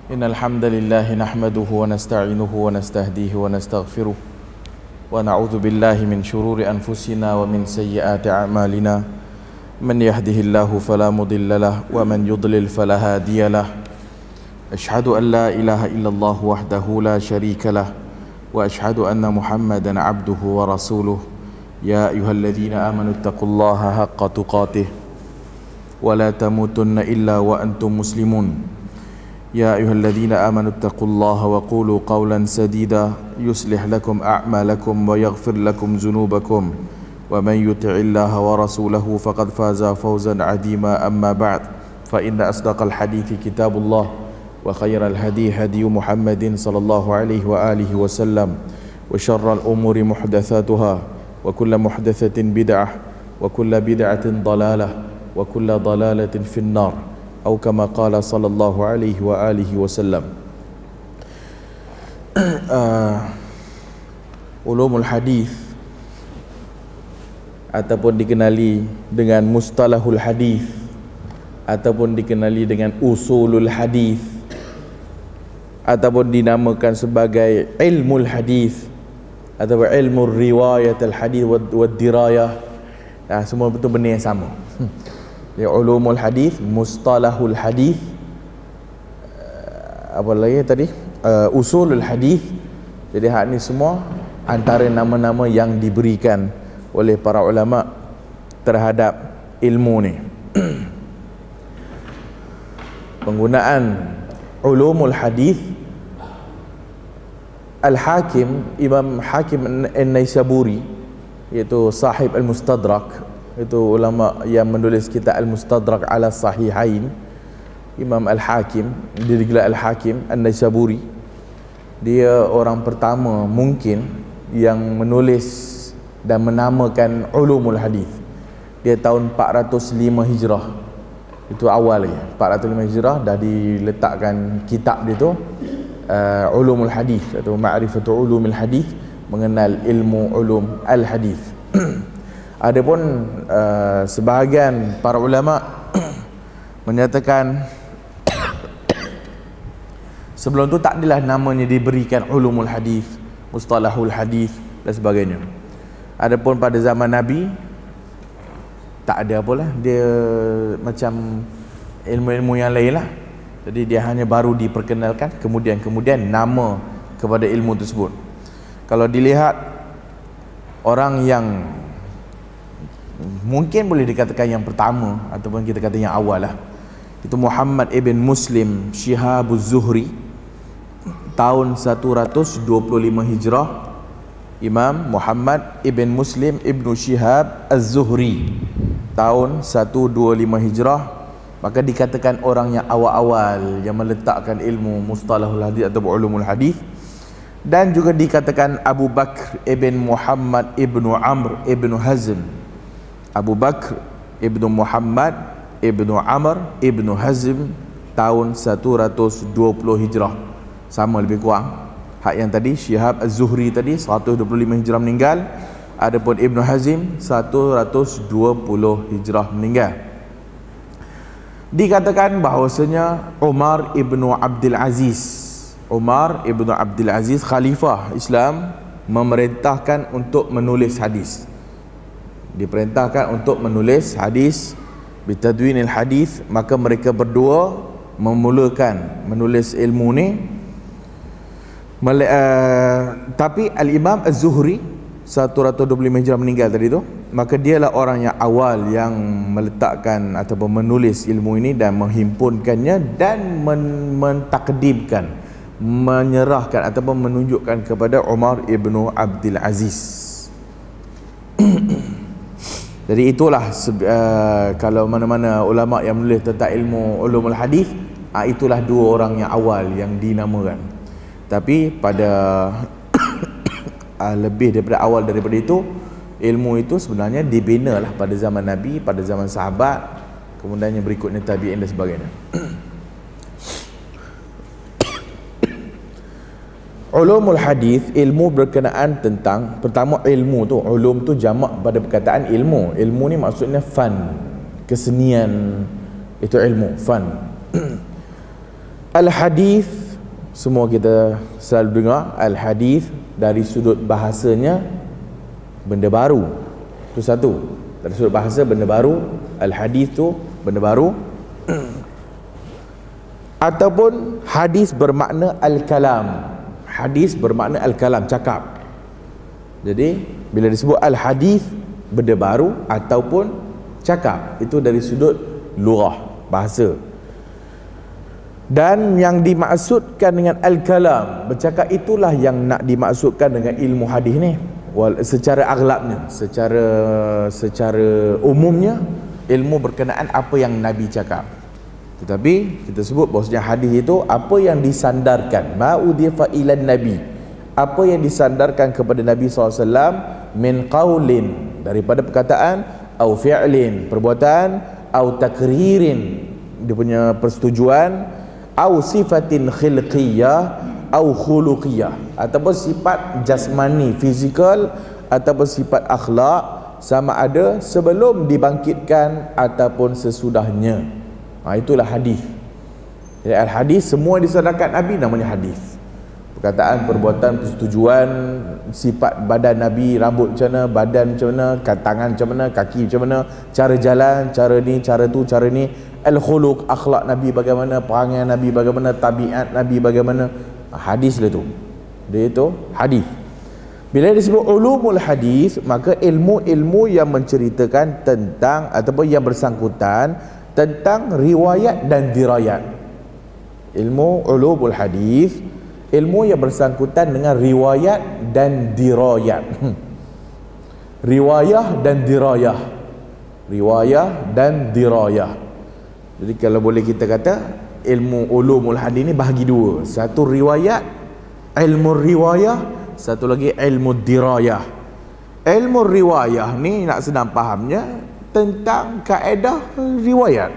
إن الحمد لله نحمده ونستعينه ونستهديه ونستغفره ونعوذ بالله من شرور أنفسنا ومن سيئات أعمالنا من يهده الله فلا مضل له ومن يضلل فلا هادي له أشهد أن لا إله إلا الله وحده لا شريك له وأشهد أن محمدا عبده ورسوله يا أيها الذين آمنوا اتقوا الله حق تقاته ولا تموتن إلا وأنتم مسلمون يا أيها الذين آمنوا اتقوا الله وقولوا قولا سديدا يصلح لكم أعمالكم ويغفر لكم ذنوبكم ومن يطع الله ورسوله فقد فاز فوزا عظيما أما بعد فإن أصدق الحديث كتاب الله وخير الهدي هدي محمد صلى الله عليه وآله وسلم وشر الأمور محدثاتها وكل محدثة بدعة وكل بدعة ضلالة وكل ضلالة في النار أو كما قال صلى الله عليه وآله وسلم. Ulumul hadis ataupun dikenali dengan mustalahul hadis ataupun dikenali dengan usulul hadis ataupun dinamakan sebagai ilmul hadis atau ilmu riwayat al hadis wa dirayah, semua betul benda yang sama. Ya, ulumul hadis, mustalahul hadis, apa lagi tadi, usulul hadis. Jadi hak ni semua antara nama-nama yang diberikan oleh para ulama terhadap ilmu ni. Penggunaan ulumul hadis, Al-Hakim, Imam Hakim An-Naisaburi, iaitu sahib Al-Mustadrak, itu ulama yang menulis kitab Al-Mustadrak ala Sahihain, Imam Al-Hakim, dia digelar Al-Hakim An-Naisaburi. Dia orang pertama mungkin yang menulis dan menamakan ulumul hadis. Dia tahun 405 Hijrah. Itu awal lagi. 405 Hijrah dah diletakkan kitab dia tu, ulumul hadis atau ma'rifatu ulumul hadis, mengenal ilmu ulum al-hadis. Adapun sebahagian para ulama menyatakan sebelum tu tak adalah namanya diberikan ulumul hadis, mustalahul hadis dan sebagainya. Adapun pada zaman Nabi tak ada apalah, dia macam ilmu-ilmu yang lain lah. Jadi dia hanya baru diperkenalkan, kemudian nama kepada ilmu tersebut. Kalau dilihat orang yang mungkin boleh dikatakan yang pertama ataupun kita kata yang awal lah, itu Muhammad ibn Muslim Syihabuz Zuhri, tahun 125 Hijrah. Imam Muhammad ibn Muslim ibnu Syihab Az-Zuhri, tahun 125 Hijrah. Maka dikatakan orang yang awal-awal yang meletakkan ilmu mustalahul hadis atau ulumul hadis. Dan juga dikatakan Abu Bakr ibn Muhammad ibnu Amr ibnu Hazm, Abu Bakr ibnu Muhammad ibnu Amr ibnu Hazm, tahun 120 Hijrah. Sama lebih kurang. Hak yang tadi Syihab Az-Zuhri tadi 125 Hijrah meninggal. Adapun Ibnu Hazm 120 Hijrah meninggal. Dikatakan bahawasanya Umar ibnu Abdul Aziz, Umar ibnu Abdul Aziz khalifah Islam, memerintahkan untuk menulis hadis. Diperintahkan untuk menulis hadis, bitadwinil hadis. Maka mereka berdua memulakan menulis ilmu ni. Tapi Al-Imam Az-Zuhri 125 Hijrah meninggal tadi tu, maka dialah orang yang awal yang meletakkan ataupun menulis ilmu ini dan menghimpunkannya dan mentakdimkan, menyerahkan ataupun menunjukkan kepada Umar ibnu Abdul Aziz. Jadi itulah kalau mana-mana ulama yang menulis tentang ilmu ulumul hadis, itulah dua orang yang awal yang dinamakan. Tapi pada lebih daripada awal daripada itu, ilmu itu sebenarnya dibina lah pada zaman Nabi, pada zaman sahabat, kemudian yang berikutnya tabi'in dan sebagainya. Ulumul hadis, ilmu berkenaan tentang, pertama ilmu tu, ulum tu jamak pada perkataan ilmu. Ilmu ni maksudnya fan, kesenian, itu ilmu, fan. Al-hadis semua kita selalu dengar al-hadis dari sudut bahasanya benda baru. Itu satu. Dari sudut bahasa benda baru, al-hadis tu benda baru. Ataupun hadis bermakna al-kalam. Hadis bermakna al-kalam, cakap. Jadi bila disebut al-hadis benda baru ataupun cakap, itu dari sudut lughah, bahasa. Dan yang dimaksudkan dengan al-kalam, bercakap, itulah yang nak dimaksudkan dengan ilmu hadis ni. Secara aghlabnya, secara umumnya, ilmu berkenaan apa yang Nabi cakap. Tetapi kita sebut bahawasanya hadis itu apa yang disandarkan, ma'udhifa ilan Nabi, apa yang disandarkan kepada Nabi SAW, min qaulin, daripada perkataan, au fi'lin, perbuatan, au takririn, dia punya persetujuan, au sifatin khilqiyah, au khuluqiyah, ataupun sifat jasmani, fizikal, ataupun sifat akhlak, sama ada sebelum dibangkitkan ataupun sesudahnya. Itulah hadis. Jadi al-hadis semua disandarkan Nabi namanya hadis. Perkataan, perbuatan, persetujuan, sifat badan Nabi, rambut macam mana, badan macam mana, tangan macam mana, kaki macam mana, cara jalan, cara ni, cara tu, cara ni, al-khuluq, akhlak Nabi bagaimana, perangai Nabi bagaimana, tabiat Nabi bagaimana. Hadis lah tu. Dia itu hadis. Bila disebut ulumul hadis, maka ilmu-ilmu yang menceritakan tentang ataupun yang bersangkutan tentang riwayat dan dirayat. Ilmu ulumul hadis, ilmu yang bersangkutan dengan riwayat dan dirayat. Riwayah dan dirayah. Riwayah dan dirayah. Jadi kalau boleh kita kata ilmu ulumul hadis ni bahagi dua. Satu riwayat, ilmu riwayah, satu lagi ilmu dirayah. Ilmu riwayah ni nak senang fahamnya tentang kaedah riwayat,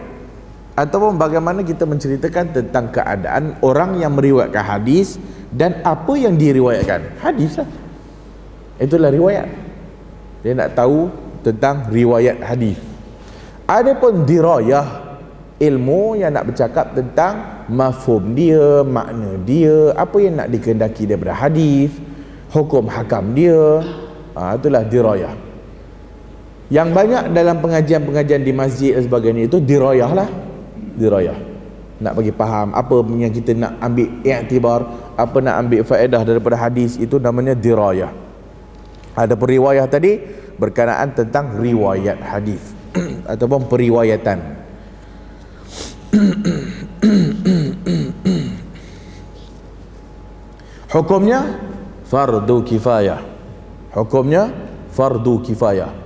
ataupun bagaimana kita menceritakan tentang keadaan orang yang meriwayatkan hadis dan apa yang diriwayatkan. Hadis lah, itulah riwayat. Dia nak tahu tentang riwayat hadis. Adapun dirayah, ilmu yang nak bercakap tentang mafhum dia, makna dia, apa yang nak dikehendaki daripada hadis, hukum hakam dia. Itulah dirayah. Yang banyak dalam pengajian-pengajian di masjid dan sebagainya itu dirayah lah. Dirayah. Nak bagi faham apa yang kita nak ambil iktibar, apa nak ambil faedah daripada hadis, itu namanya dirayah. Ada periwayah tadi berkenaan tentang riwayat hadis ataupun periwayatan. Hukumnya fardu kifayah. Hukumnya fardu kifayah.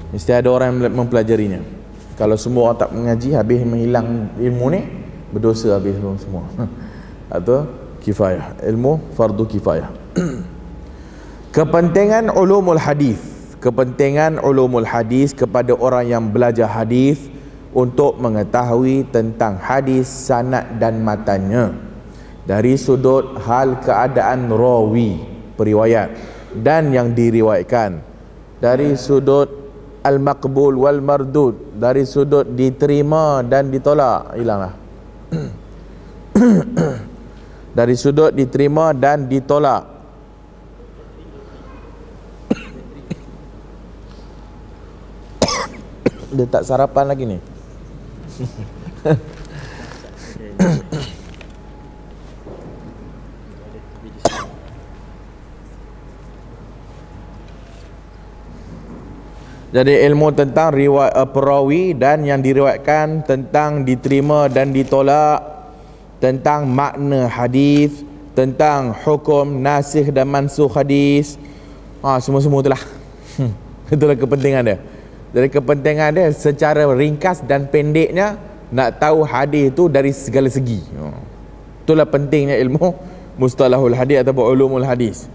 Mesti ada orang yang mempelajarinya. Kalau semua orang tak mengaji, habis menghilang ilmu ni, berdosa habis semua. Atau kifayah, ilmu fardu kifayah. Kepentingan ulumul hadis. Kepentingan ulumul hadis kepada orang yang belajar hadis untuk mengetahui tentang hadis, sanad dan matannya dari sudut hal keadaan rawi, periwayat, dan yang diriwayatkan, dari sudut al-maqbul wal mardud, dari sudut diterima dan ditolak. Hilanglah. Dari sudut diterima dan ditolak. Dia tak sarapan lagi ni. Jadi ilmu tentang riwayat perawi dan yang diriwayatkan, tentang diterima dan ditolak, tentang makna hadis, tentang hukum nasikh dan mansukh hadis. Semua-semua itulah. Itulah kepentingan dia. Dari kepentingan dia secara ringkas dan pendeknya nak tahu hadis itu dari segala segi. Itulah pentingnya ilmu mustalahul hadis ataupun ulumul hadis.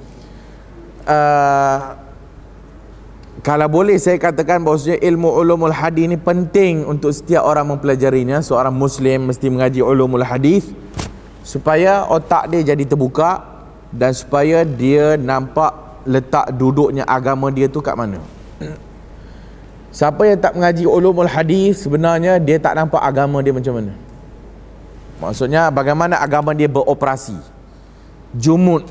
Kalau boleh saya katakan bahawasanya ilmu ulumul hadis ni penting untuk setiap orang mempelajarinya. Seorang Muslim mesti mengaji ulumul hadis supaya otak dia jadi terbuka dan supaya dia nampak letak duduknya agama dia tu kat mana. Siapa yang tak mengaji ulumul hadis sebenarnya dia tak nampak agama dia macam mana. Maksudnya bagaimana agama dia beroperasi. Jumud.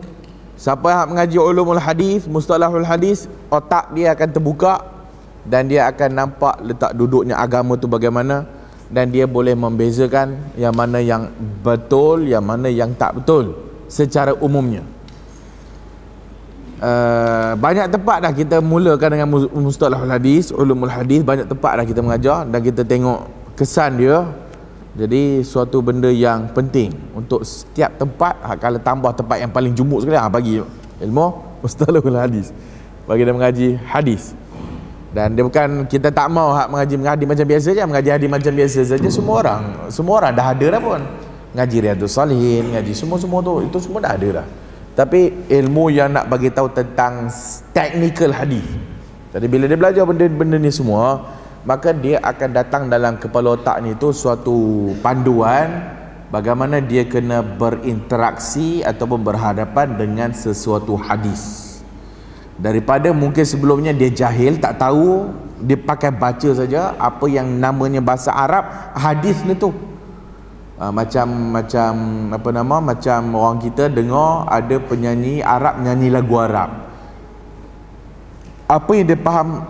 Siapa yang mengaji ulumul hadis, mustalahul hadis, otak dia akan terbuka dan dia akan nampak letak duduknya agama tu bagaimana, dan dia boleh membezakan yang mana yang betul, yang mana yang tak betul secara umumnya. Banyak tempat dah kita mulakan dengan mustalahul hadis, ulumul hadis, banyak tempat dah kita mengajar dan kita tengok kesan dia. Jadi suatu benda yang penting untuk setiap tempat. Kalau tambah tempat yang paling jumuk sekali, bagi ilmu mustalahul hadis, bagi dia mengaji hadis. Dan dia bukan, kita tak mau mengaji macam biasa je, mengaji hadis macam biasa saja. Semua orang dah ada dah pun, ngaji Riyadhus Shalihin, ngaji semua tu, itu semua dah ada dah. Tapi ilmu yang nak bagi tahu tentang technical hadis. Jadi bila dia belajar benda-benda ni semua, maka dia akan datang dalam kepala otak ni tu suatu panduan bagaimana dia kena berinteraksi ataupun berhadapan dengan sesuatu hadis. Daripada mungkin sebelumnya dia jahil, tak tahu, dia pakai baca saja apa yang namanya bahasa Arab hadis ni tu. Macam orang kita dengar ada penyanyi Arab nyanyi lagu Arab. Apa yang dia faham,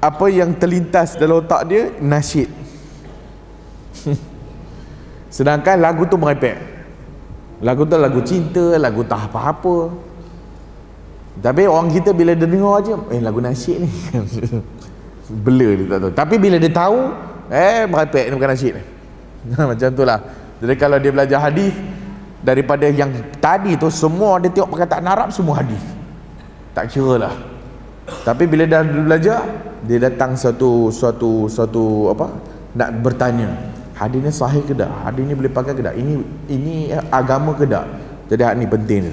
apa yang terlintas dalam otak dia, nasyid. Sedangkan lagu tu merepek. Lagu tu lagu cinta, lagu tak apa-apa. Tapi orang kita bila dia dengar aje, lagu nasyid ni. Blur dia tak tahu. Tapi bila dia tahu, merepek ni bukan nasyid ni. Macam tu lah. Jadi kalau dia belajar hadis, daripada yang tadi tu semua dia tengok perkataan Arab semua hadis, tak kira lah. Tapi bila dah belajar, dia datang suatu apa, nak bertanya, hadis ni sahih ke tak, hadis ni boleh pakai ke tak, ini agama ke tak. Jadi hal ni penting ni.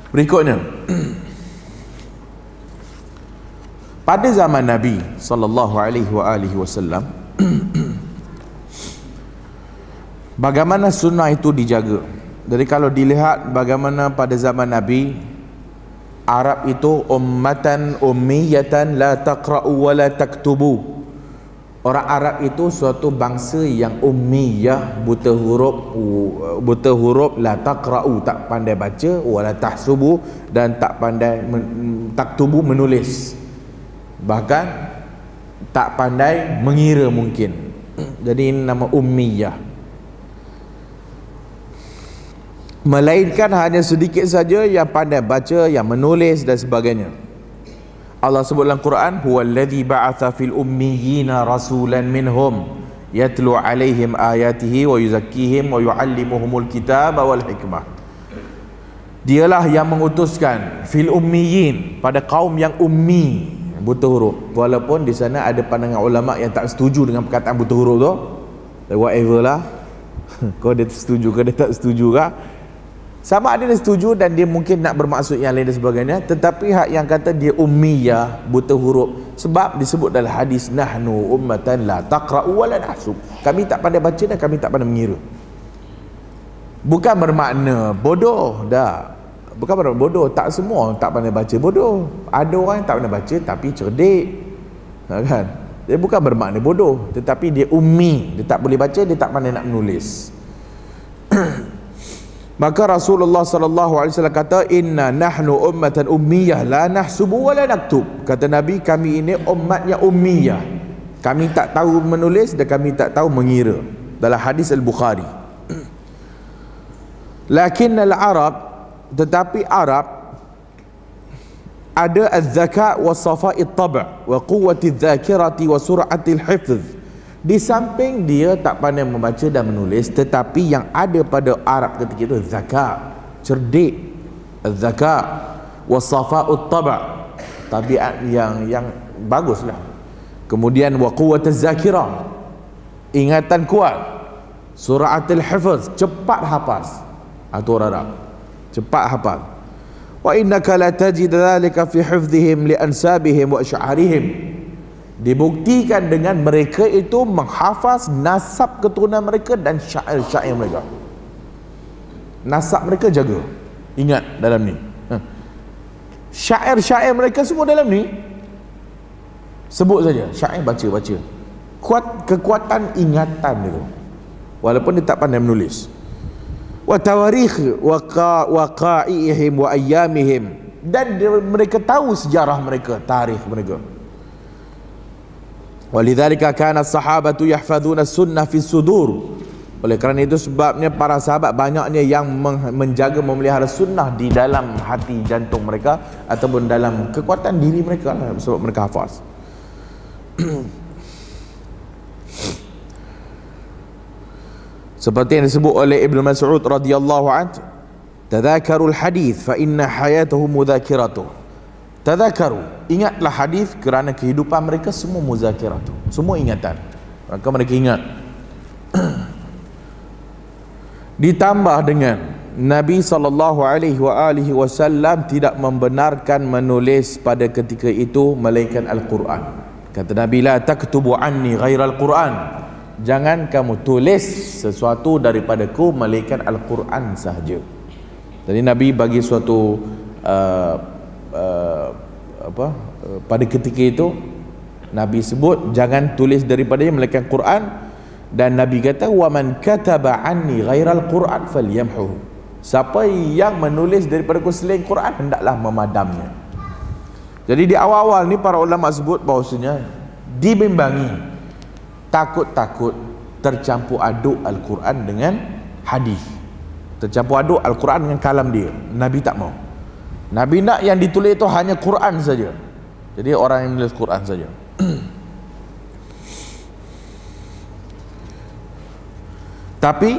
Berikutnya, pada zaman Nabi sallallahu alaihi wasallam, bagaimana sunnah itu dijaga. Jadi kalau dilihat bagaimana pada zaman Nabi, Arab itu ummatan ummiyatan la taqra'u wa la taktubu. Orang Arab itu suatu bangsa yang ummiyah, buta huruf, la taqra'u, tak pandai baca, wa la tahsubu, dan tak pandai taktubu, menulis. Bahkan tak pandai mengira mungkin. Jadi ini nama ummiyah. Melainkan hanya sedikit saja yang pandai baca, yang menulis dan sebagainya. Allah sebut dalam Quran, huwallazi ba'atha fil ummiyina rasulan minhum yatlu alaihim ayatihi wa yuzakkihim wa yuallimuhumul kitaba wal hikmah. Dialah yang mengutuskan fil ummiyin, pada kaum yang ummi, buta huruf. Walaupun di sana ada pandangan ulama yang tak setuju dengan perkataan buta huruf tu, whatever lah. Kau dia setuju ke dia tak setuju kah, sama ada dia setuju dan dia mungkin nak bermaksud yang lain dan sebagainya. Tetapi hak yang kata dia ummiyah, buta huruf, sebab disebut dalam hadis, nahnu ummatan la taqra'u wa la nahsub, kami tak pandai baca dan kami tak pandai mengira. Bukan bermakna bodoh dah, bukan bermakna bodoh. Tak semua tak pandai baca bodoh. Ada orang yang tak pandai baca tapi cerdik, kan? Dia bukan bermakna bodoh, tetapi dia ummi, dia tak boleh baca, dia tak pandai nak menulis. Maka Rasulullah sallallahu alaihi wasallam kata, inna nahnu ummatan ummiyah la nahsubu wa la naktub. Kata Nabi, kami ini umat yang ummiyah, kami tak tahu menulis dan kami tak tahu mengira. Dalam hadis Al-Bukhari. Lakinnal Arab, tetapi Arab ada az-zaka' wa safa'it tab' wa quwwati dzakirati wa sur'atil hifz. Di samping dia tak pandai membaca dan menulis, tetapi yang ada pada Arab ketika itu zaka', cerdik, az-zaka' wa safa'ut tab', tabiat yang baguslah. Kemudian wa quwwatuz zakirah, ingatan kuat, sur'atil hifz, cepat hafaz. Atau orang Arab cepat hafal. Wa innaka la tajid dhalika fi hifdhihim li ansabihim wa asy'arihim. Dibuktikan dengan mereka itu menghafaz nasab keturunan mereka dan syair-syair mereka. Nasab mereka jaga, ingat dalam ni. Syair-syair mereka semua dalam ni. Sebut saja, syair baca. kekuatan ingatan itu, walaupun dia tak pandai menulis. Wa tawarikh waqa'ihim wa ayyamihim, dan mereka tahu sejarah mereka, tarikh mereka. Walidzalika kana as-sahabatu yahfazuna as-sunnah fi sudur. Oleh kerana itu sebabnya para sahabat banyaknya yang menjaga, memelihara sunnah di dalam hati jantung mereka ataupun dalam kekuatan diri mereka lah, sebab mereka hafaz. Seperti yang disebut oleh Ibnu Mas'ud radhiyallahu anhu, tadzakarul hadis fa inna hayatahu mudzakiratuh. Tadzakaru, ingatlah hadis kerana kehidupan mereka semua muzakiratuh, semua ingatan, maka mereka ingat. Ditambah dengan Nabi SAW tidak membenarkan menulis pada ketika itu melainkan Al-Quran. Kata Nabi, la taktubu anni ghairal Quran, jangan kamu tulis sesuatu daripadaku melainkan Al-Quran sahaja. Jadi Nabi bagi suatu pada ketika itu Nabi sebut jangan tulis daripadanya melainkan Quran. Dan Nabi kata, wa man kataba anni ghairal Quran falyamhu, siapa yang menulis daripada selain Quran hendaklah memadamnya. Jadi di awal-awal ni para ulama sebut bahawasanya dibimbangi takut-takut tercampur aduk Al-Quran dengan hadis, tercampur aduk Al-Quran dengan kalam dia. Nabi tak mau. Nabi nak yang ditulis itu hanya Quran saja. Jadi orang yang menulis Quran saja. Tapi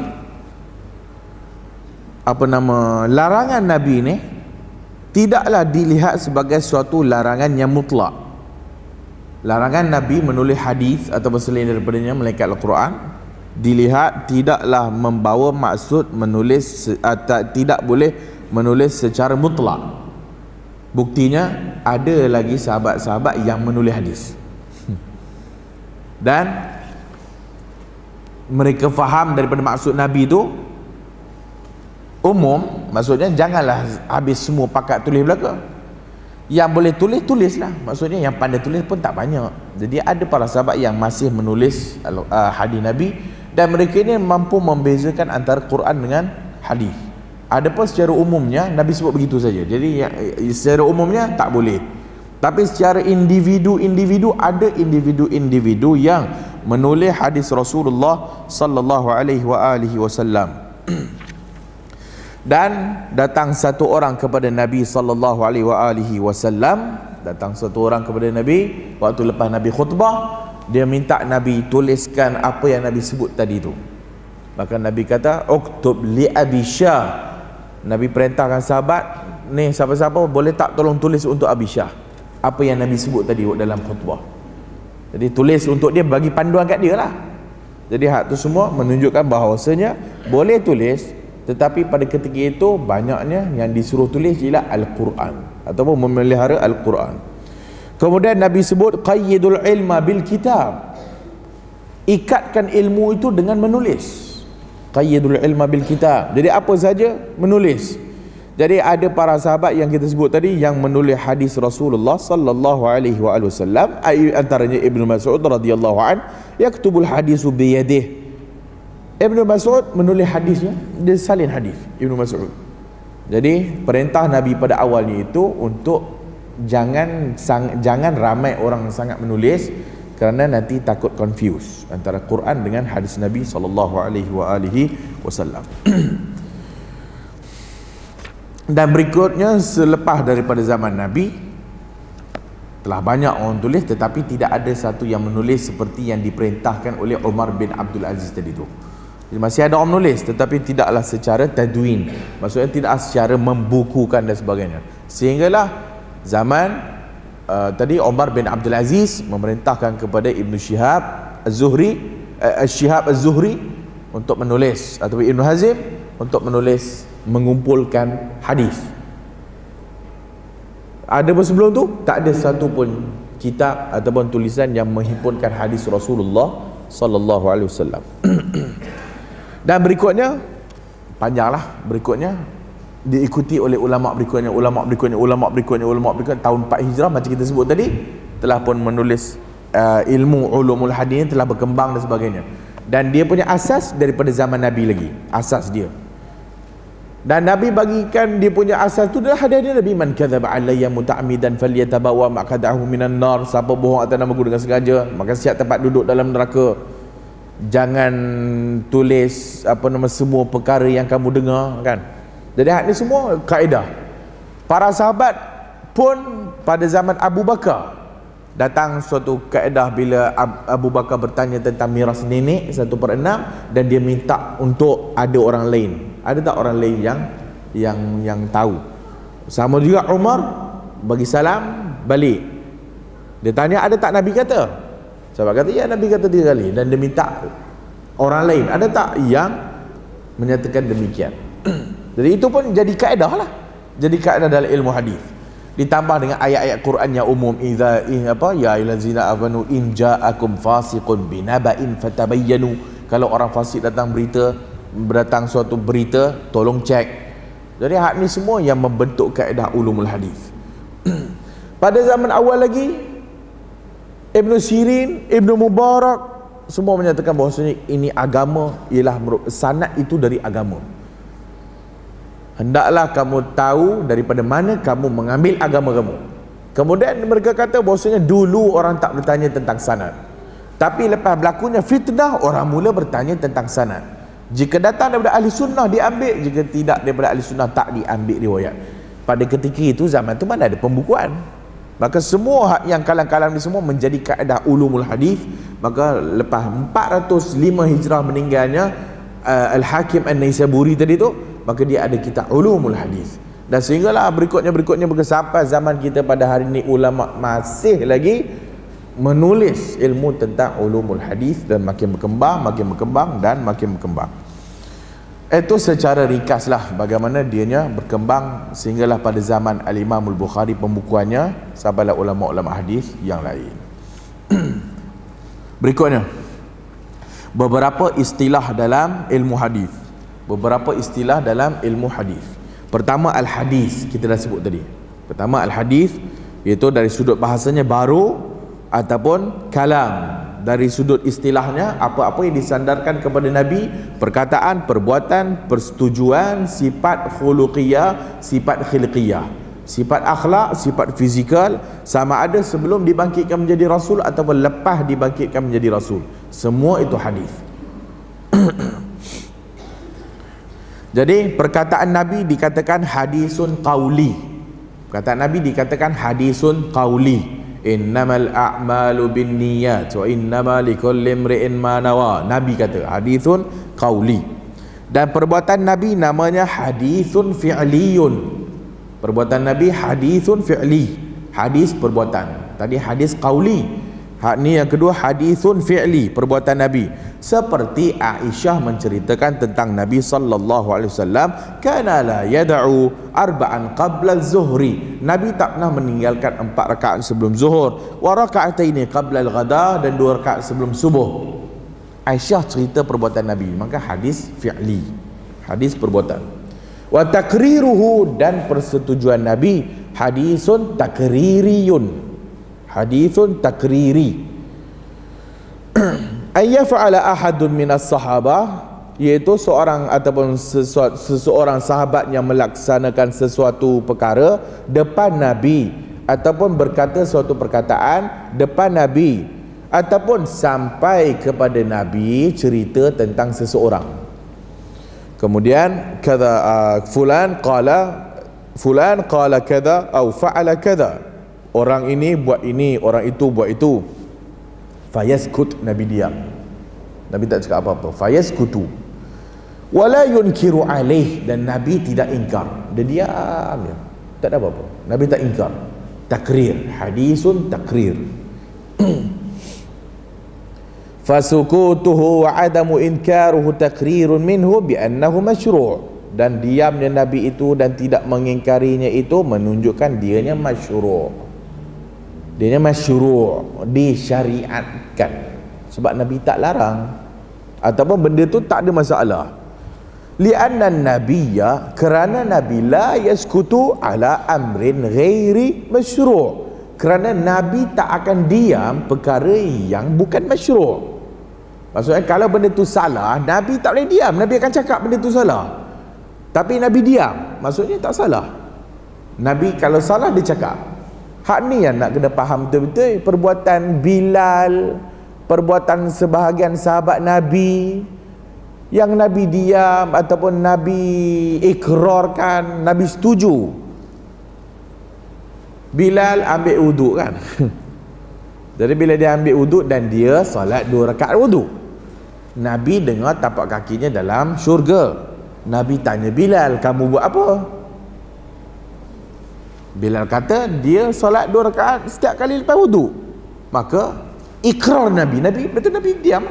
larangan Nabi ni tidaklah dilihat sebagai suatu larangan yang mutlak. Larangan Nabi menulis hadis atau selain daripadanya melainkan Al-Quran dilihat tidaklah membawa maksud menulis tidak boleh menulis secara mutlak. Buktinya ada lagi sahabat-sahabat yang menulis hadis dan mereka faham daripada maksud Nabi itu umum, maksudnya janganlah habis semua pakat tulis belaka. Yang boleh tulis, tulislah. Maksudnya yang pandai tulis pun tak banyak. Jadi ada para sahabat yang masih menulis hadis Nabi, dan mereka ini mampu membezakan antara Quran dengan hadis. Adapun secara umumnya Nabi sebut begitu saja. Jadi secara umumnya tak boleh. Tapi secara individu-individu, ada individu-individu yang menulis hadis Rasulullah sallallahu alaihi wasallam. Dan datang satu orang kepada Nabi sallallahu alaihi wasallam, datang satu orang kepada Nabi waktu lepas Nabi khutbah, dia minta Nabi tuliskan apa yang Nabi sebut tadi tu. Maka Nabi kata, uktub li Abi Syah. Nabi perintahkan sahabat, ni siapa-siapa boleh tak tolong tulis untuk Abi Syah apa yang Nabi sebut tadi dalam khutbah. Jadi tulis untuk dia, bagi panduan kat dia lah. Jadi hak tu semua menunjukkan bahawasanya boleh tulis, tetapi pada ketika itu banyaknya yang disuruh tulis ialah Al-Quran ataupun memelihara Al-Quran. Kemudian Nabi sebut qayyidul ilma bil kitab, ikatkan ilmu itu dengan menulis. Qayyidul ilma bil kitab, jadi apa saja menulis. Jadi ada para sahabat yang kita sebut tadi yang menulis hadis Rasulullah sallallahu alaihi wasallam, antaranya Ibnu Mas'ud radhiyallahu an, yaktubul hadisu bi yadihi. Ibnu Mas'ud menulis hadisnya, dia salin hadis Ibnu Mas'ud. Jadi perintah Nabi pada awalnya itu untuk jangan ramai orang sangat menulis, kerana nanti takut confuse antara Quran dengan hadis Nabi sallallahu alaihi wasallam. Dan berikutnya, selepas daripada zaman Nabi telah banyak orang tulis, tetapi tidak ada satu yang menulis seperti yang diperintahkan oleh Umar bin Abdul Aziz tadi tu. Jadi masih ada orang menulis, tetapi tidaklah secara tadwin, maksudnya tidak secara membukukan dan sebagainya. Sehinggalah zaman tadi Umar bin Abdul Aziz memerintahkan kepada Ibnu Shihab Az-Zuhri untuk menulis, atau Ibnu Hazim untuk menulis, mengumpulkan hadis. Ada pun sebelum tu tak ada satu pun kitab ataupun tulisan yang menghimpunkan hadis Rasulullah sallallahu alaihi wasallam. Dan berikutnya panjanglah, berikutnya diikuti oleh ulama berikutnya tahun 4 Hijrah macam kita sebut tadi, telah pun menulis ilmu ulumul hadis telah berkembang dan sebagainya, dan dia punya asas daripada zaman Nabi lagi, asas dia. Dan Nabi bagikan dia punya asas tu adalah hadis Nabi, man kadzaba alayya muta'ammidan falyatabawa maq'adahu minan nar, siapa bohong atas namaku dengan sengaja maka siap tempat duduk dalam neraka. Jangan tulis semua perkara yang kamu dengar, kan. Jadi hak ni semua kaedah. Para sahabat pun pada zaman Abu Bakar datang suatu kaedah bila Abu Bakar bertanya tentang miras nenek 1/6 dan dia minta untuk ada orang lain. Ada tak orang lain yang tahu? Sama juga Umar bagi salam balik. Dia tanya ada tak Nabi kata? Sahabat kata ya, Nabi kata 3 kali, dan dia minta orang lain ada tak yang menyatakan demikian. Jadi itu pun jadi kaedah lah. Jadi kaedah dalam ilmu hadis. Ditambah dengan ayat-ayat Quran yang umum, ya ayyuhallazina amanu in ja'akum fasiqun binaba'in fatabayyanu. Kalau orang fasik datang suatu berita, tolong cek. Jadi hak ni semua yang membentuk kaedah ulumul hadis. Pada zaman awal lagi, Ibn Sirin, Ibn Mubarak semua menyatakan bahawasanya ini agama ialah sanad itu dari agama. Hendaklah kamu tahu daripada mana kamu mengambil agama kamu. Kemudian mereka kata bahawasanya dulu orang tak bertanya tentang sanad, tapi lepas berlakunya fitnah orang mula bertanya tentang sanad. Jika datang daripada ahli sunnah diambil, jika tidak daripada ahli sunnah tak diambil riwayat. Pada ketika itu zaman tu mana ada pembukuan. Maka semua yang kalam-kalam ni semua menjadi kaedah ulumul hadis. Maka lepas 405 Hijrah meninggalnya Al-Hakim An-Naisaburi tadi tu, maka dia ada kitab ulumul hadis. Dan sehinggalah berikutnya sampai zaman kita pada hari ini ulama masih lagi menulis ilmu tentang ulumul hadis, dan makin berkembang dan makin berkembang. Itu secara ringkaslah bagaimana dianya berkembang sehinggalah pada zaman Al-Imam Al-Bukhari pembukuannya sampailah ulama-ulama hadis yang lain. Berikutnya, beberapa istilah dalam ilmu hadis. Pertama al-hadis, kita dah sebut tadi. Pertama al-hadis iaitu dari sudut bahasanya baru ataupun kalam. Dari sudut istilahnya, apa-apa yang disandarkan kepada Nabi, perkataan, perbuatan, persetujuan, sifat khuluqiyah, sifat khilqiyah, sifat akhlak, sifat fizikal, sama ada sebelum dibangkitkan menjadi rasul ataupun lepas dibangkitkan menjadi rasul. Semua itu hadis. Jadi perkataan Nabi dikatakan hadisun qauli. Perkataan Nabi dikatakan hadisun qauli. Innamal a'malu binniyat wa innamal likulli imri'in ma nawa. Nabi kata hadisun qauli. Dan perbuatan Nabi namanya hadisun fi'liyun. Perbuatan Nabi hadisun fi'li, hadis perbuatan. Tadi hadis qauli. Hak ni yang kedua hadisun fi'li, perbuatan Nabi. Seperti Aisyah menceritakan tentang Nabi sallallahu alaihi wasallam, kana la yad'u arba'an qabla az-zuhri. Nabi tak pernah meninggalkan 4 rakaat sebelum zuhur, wa raka'ataini qabla al-ghada, dan 2 rakaat sebelum subuh. Aisyah cerita perbuatan Nabi, maka hadis fi'li, hadis perbuatan. Wa takriruhu, dan persetujuan Nabi hadisun takririyun, hadithun takriri. Ayyafa'ala ahadun minas sahabah, iaitu seorang ataupun seseorang sahabat yang melaksanakan sesuatu perkara depan Nabi, ataupun berkata suatu perkataan depan Nabi, ataupun sampai kepada Nabi cerita tentang seseorang. Kemudian kata fulan qala kadha atau fa'ala kadha, orang ini buat ini, orang itu buat itu. Fayaskut, Nabi diam, Nabi tak cakap apa-apa. Fayaskutu wala yunkiru alaih, dan Nabi tidak ingkar, dia diam, tak ada apa-apa, Nabi tak ingkar. Takrir, hadisun takrir. Fasukutuhu wa adamu inkaruhu takrirun minhu bi annahu masyru', dan diamnya Nabi itu dan tidak mengingkarinya itu menunjukkan dianya masyru'. Dianya masyru', disyariatkan, sebab Nabi tak larang, ataupun benda tu tak ada masalah. Li'anna nabiyya, kerana Nabi la yaskutu ala amrin ghairi masyru', Kerana Nabi tak akan diam perkara yang bukan masyru'. Maksudnya kalau benda tu salah, Nabi tak boleh diam. Nabi akan cakap benda tu salah. Tapi Nabi diam, maksudnya tak salah. Nabi kalau salah dia cakap. Hak ni yang nak kena faham betul-betul. Perbuatan Bilal, perbuatan sebahagian sahabat Nabi yang Nabi diam ataupun Nabi ikrarkan, Nabi setuju. Bilal ambil wuduk kan. Jadi bila dia ambil wuduk dan dia solat 2 rakaat wuduk, Nabi dengar tapak kakinya dalam syurga. Nabi tanya Bilal, kamu buat apa? Bilal kata dia solat 2 rakaat setiap kali lepas wuduk. Maka ikrar Nabi, betul Nabi diam.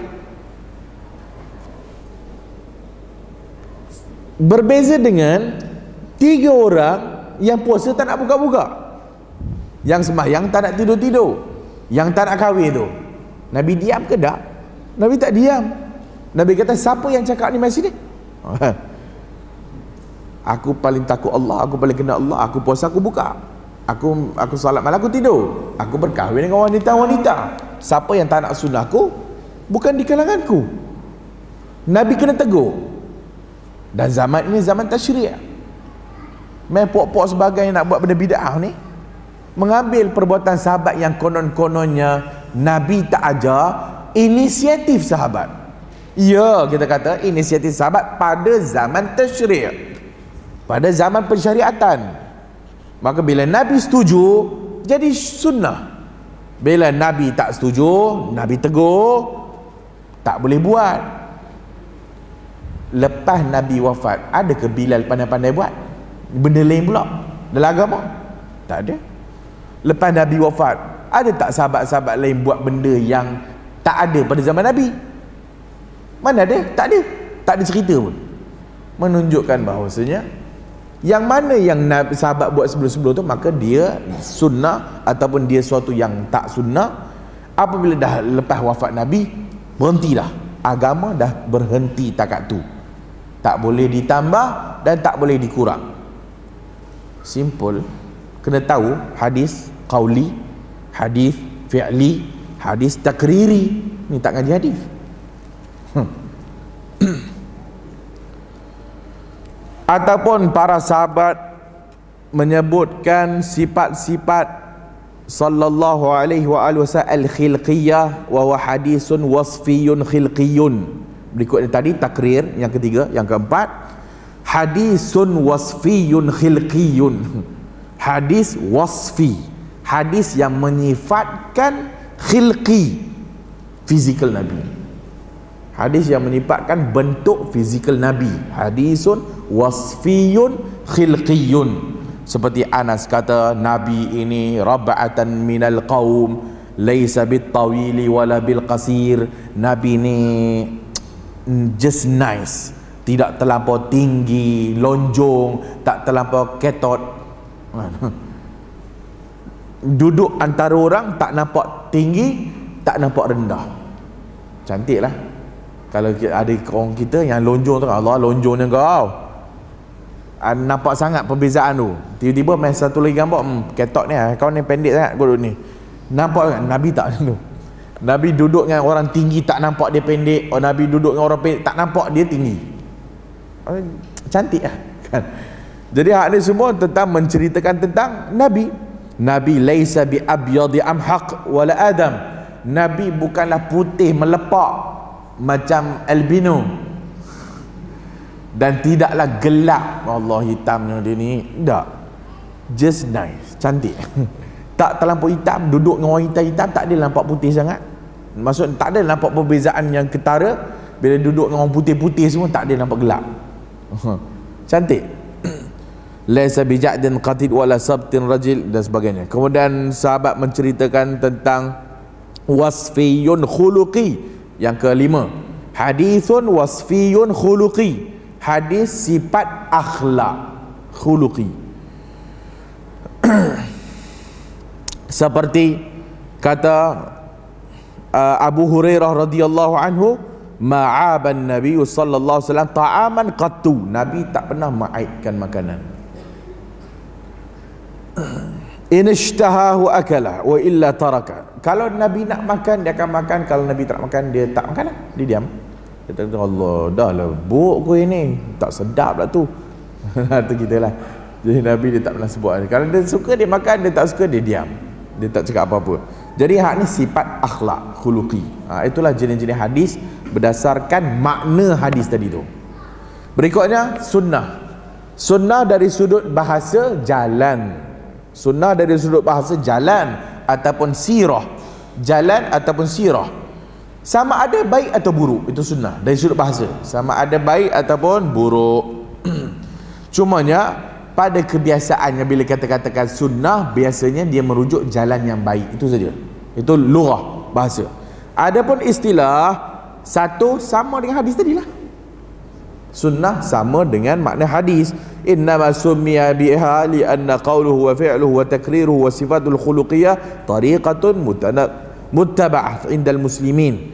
Berbeza dengan 3 orang yang puasa tak nak buka-buka, yang sembahyang tak nak tidur-tidur, yang tak nak kahwin tu. Nabi diam ke tak? Nabi tak diam. Nabi kata, siapa yang cakap ni mari sini? Aku paling takut Allah, aku paling kenal Allah, aku puasa, aku buka. Aku salat malam, aku tidur. Aku berkahwin dengan wanita-wanita. Siapa yang tak nak sunnah aku, bukan di kalanganku. Nabi kena tegur. Dan zaman ini zaman tasyri'. Main puak-puak sebagai yang nak buat benda bid'ah ni, mengambil perbuatan sahabat yang konon-kononnya Nabi tak ajar, inisiatif sahabat. Ya, kita kata inisiatif sahabat pada zaman tasyri', pada zaman pensyariatan. Maka bila Nabi setuju, jadi sunnah. Bila Nabi tak setuju, Nabi tegur, tak boleh buat. Lepas Nabi wafat, ada ke Bilal pandai-pandai buat benda lain pula dalam agama? Tak ada. Lepas Nabi wafat, ada tak sahabat-sahabat lain buat benda yang tak ada pada zaman Nabi? Mana ada? Tak ada. Tak ada cerita pun. Menunjukkan bahawasanya yang mana yang sahabat buat sebelum-sebelum tu, maka dia sunnah ataupun dia suatu yang tak sunnah. Apabila dah lepas wafat Nabi, berhentilah. Agama dah berhenti takat tu. Tak boleh ditambah dan tak boleh dikurang. Simple. Kena tahu hadis qauli, hadis fi'li, hadis takriri. Ni tak ngaji hadis. Ataupun para sahabat menyebutkan sifat-sifat sallallahu alaihi wa alihi wasallam al-khilqiyah wa huwa hadisun wasfiyun khilqiyun. Berikutnya tadi takrir, yang ketiga, yang keempat hadisun wasfiyun khilqiyun. Hadis wasfi, hadis yang menyifatkan khilqi, fizikal Nabi. Hadis yang menyifatkan bentuk fizikal Nabi. Hadisun wasfiyun khilqiyun. Seperti Anas kata, Nabi ini rab'atan minal qaum, laisa bit tawili wala bil qasir. Nabi ini just nice, tidak terlampau tinggi, lonjong, tak terlampau ketot. Duduk antara orang tak nampak tinggi, tak nampak rendah. Cantik lah. Kalau ada orang kita yang lonjong tu, Allah lonjongnya kau, nampak sangat perbezaan tu. Tiba-tiba main satu lagi gambar, ketok ni, kau ni pendek sangat kau ni. Nampak kan? Nabi tak macam tu. Nabi duduk dengan orang tinggi, tak nampak dia pendek. Oh, Nabi duduk dengan orang pendek, tak nampak dia tinggi. Cantik lah kan? Jadi hak ni semua tentang menceritakan tentang Nabi. Nabi laisa bi abyadi amhaq wala adam. Nabi bukanlah putih melepak macam albino, dan tidaklah gelap Allah hitamnya dia ni. Tak, just nice, cantik. Tak terlampau hitam, duduk dengan orang hitam-hitam, tak ada nampak putih sangat. Maksud tak ada nampak perbezaan yang ketara. Bila duduk dengan orang putih-putih semua, tak ada nampak gelap. Cantik. Laisa bija'din qatid wala sabtin rajil dan sebagainya. Kemudian sahabat menceritakan tentang wasfiyun khuluqi. Yang kelima, hadithun wasfiyun khuluqi. Hadis sifat akhlak khuluqi. Seperti kata Abu Hurairah radhiyallahu anhu, ma'aban Nabi sallallahu alaihi wasallam ta'aman qattu. Nabi tak pernah ma'aibkan makanan. In ishtahahu akalah wa illa taraka. Kalau Nabi nak makan, dia akan makan. Kalau Nabi tak makan, dia tak makan lah. Dia diam. Dia kata, Allah, dah lah buk kau ini, tak sedap lah tu. Itu kita lah. Jadi Nabi dia tak pernah sebut. Kalau dia suka dia makan, dia tak suka dia diam. Dia tak cakap apa-apa. Jadi hak ni sifat akhlak khuluqi. Itulah jenis-jenis hadis berdasarkan makna hadis tadi tu. Berikutnya sunnah. Sunnah dari sudut bahasa jalan. Sunnah dari sudut bahasa jalan ataupun sirah. Jalan ataupun sirah. Sama ada baik atau buruk, itu sunnah dari sudut bahasa. Sama ada baik ataupun buruk. Cumanya pada kebiasaannya bila kata-katakan sunnah, biasanya dia merujuk jalan yang baik, itu saja. Itu lughah bahasa. Adapun istilah, satu sama dengan hadis tadilah. Sunnah sama dengan makna hadis. Innama summiya biha li anna qawluhu wa fi'luhu wa takriruhu wa sifatul khuluqiyah tariqatun muttaba'ah indal muslimin.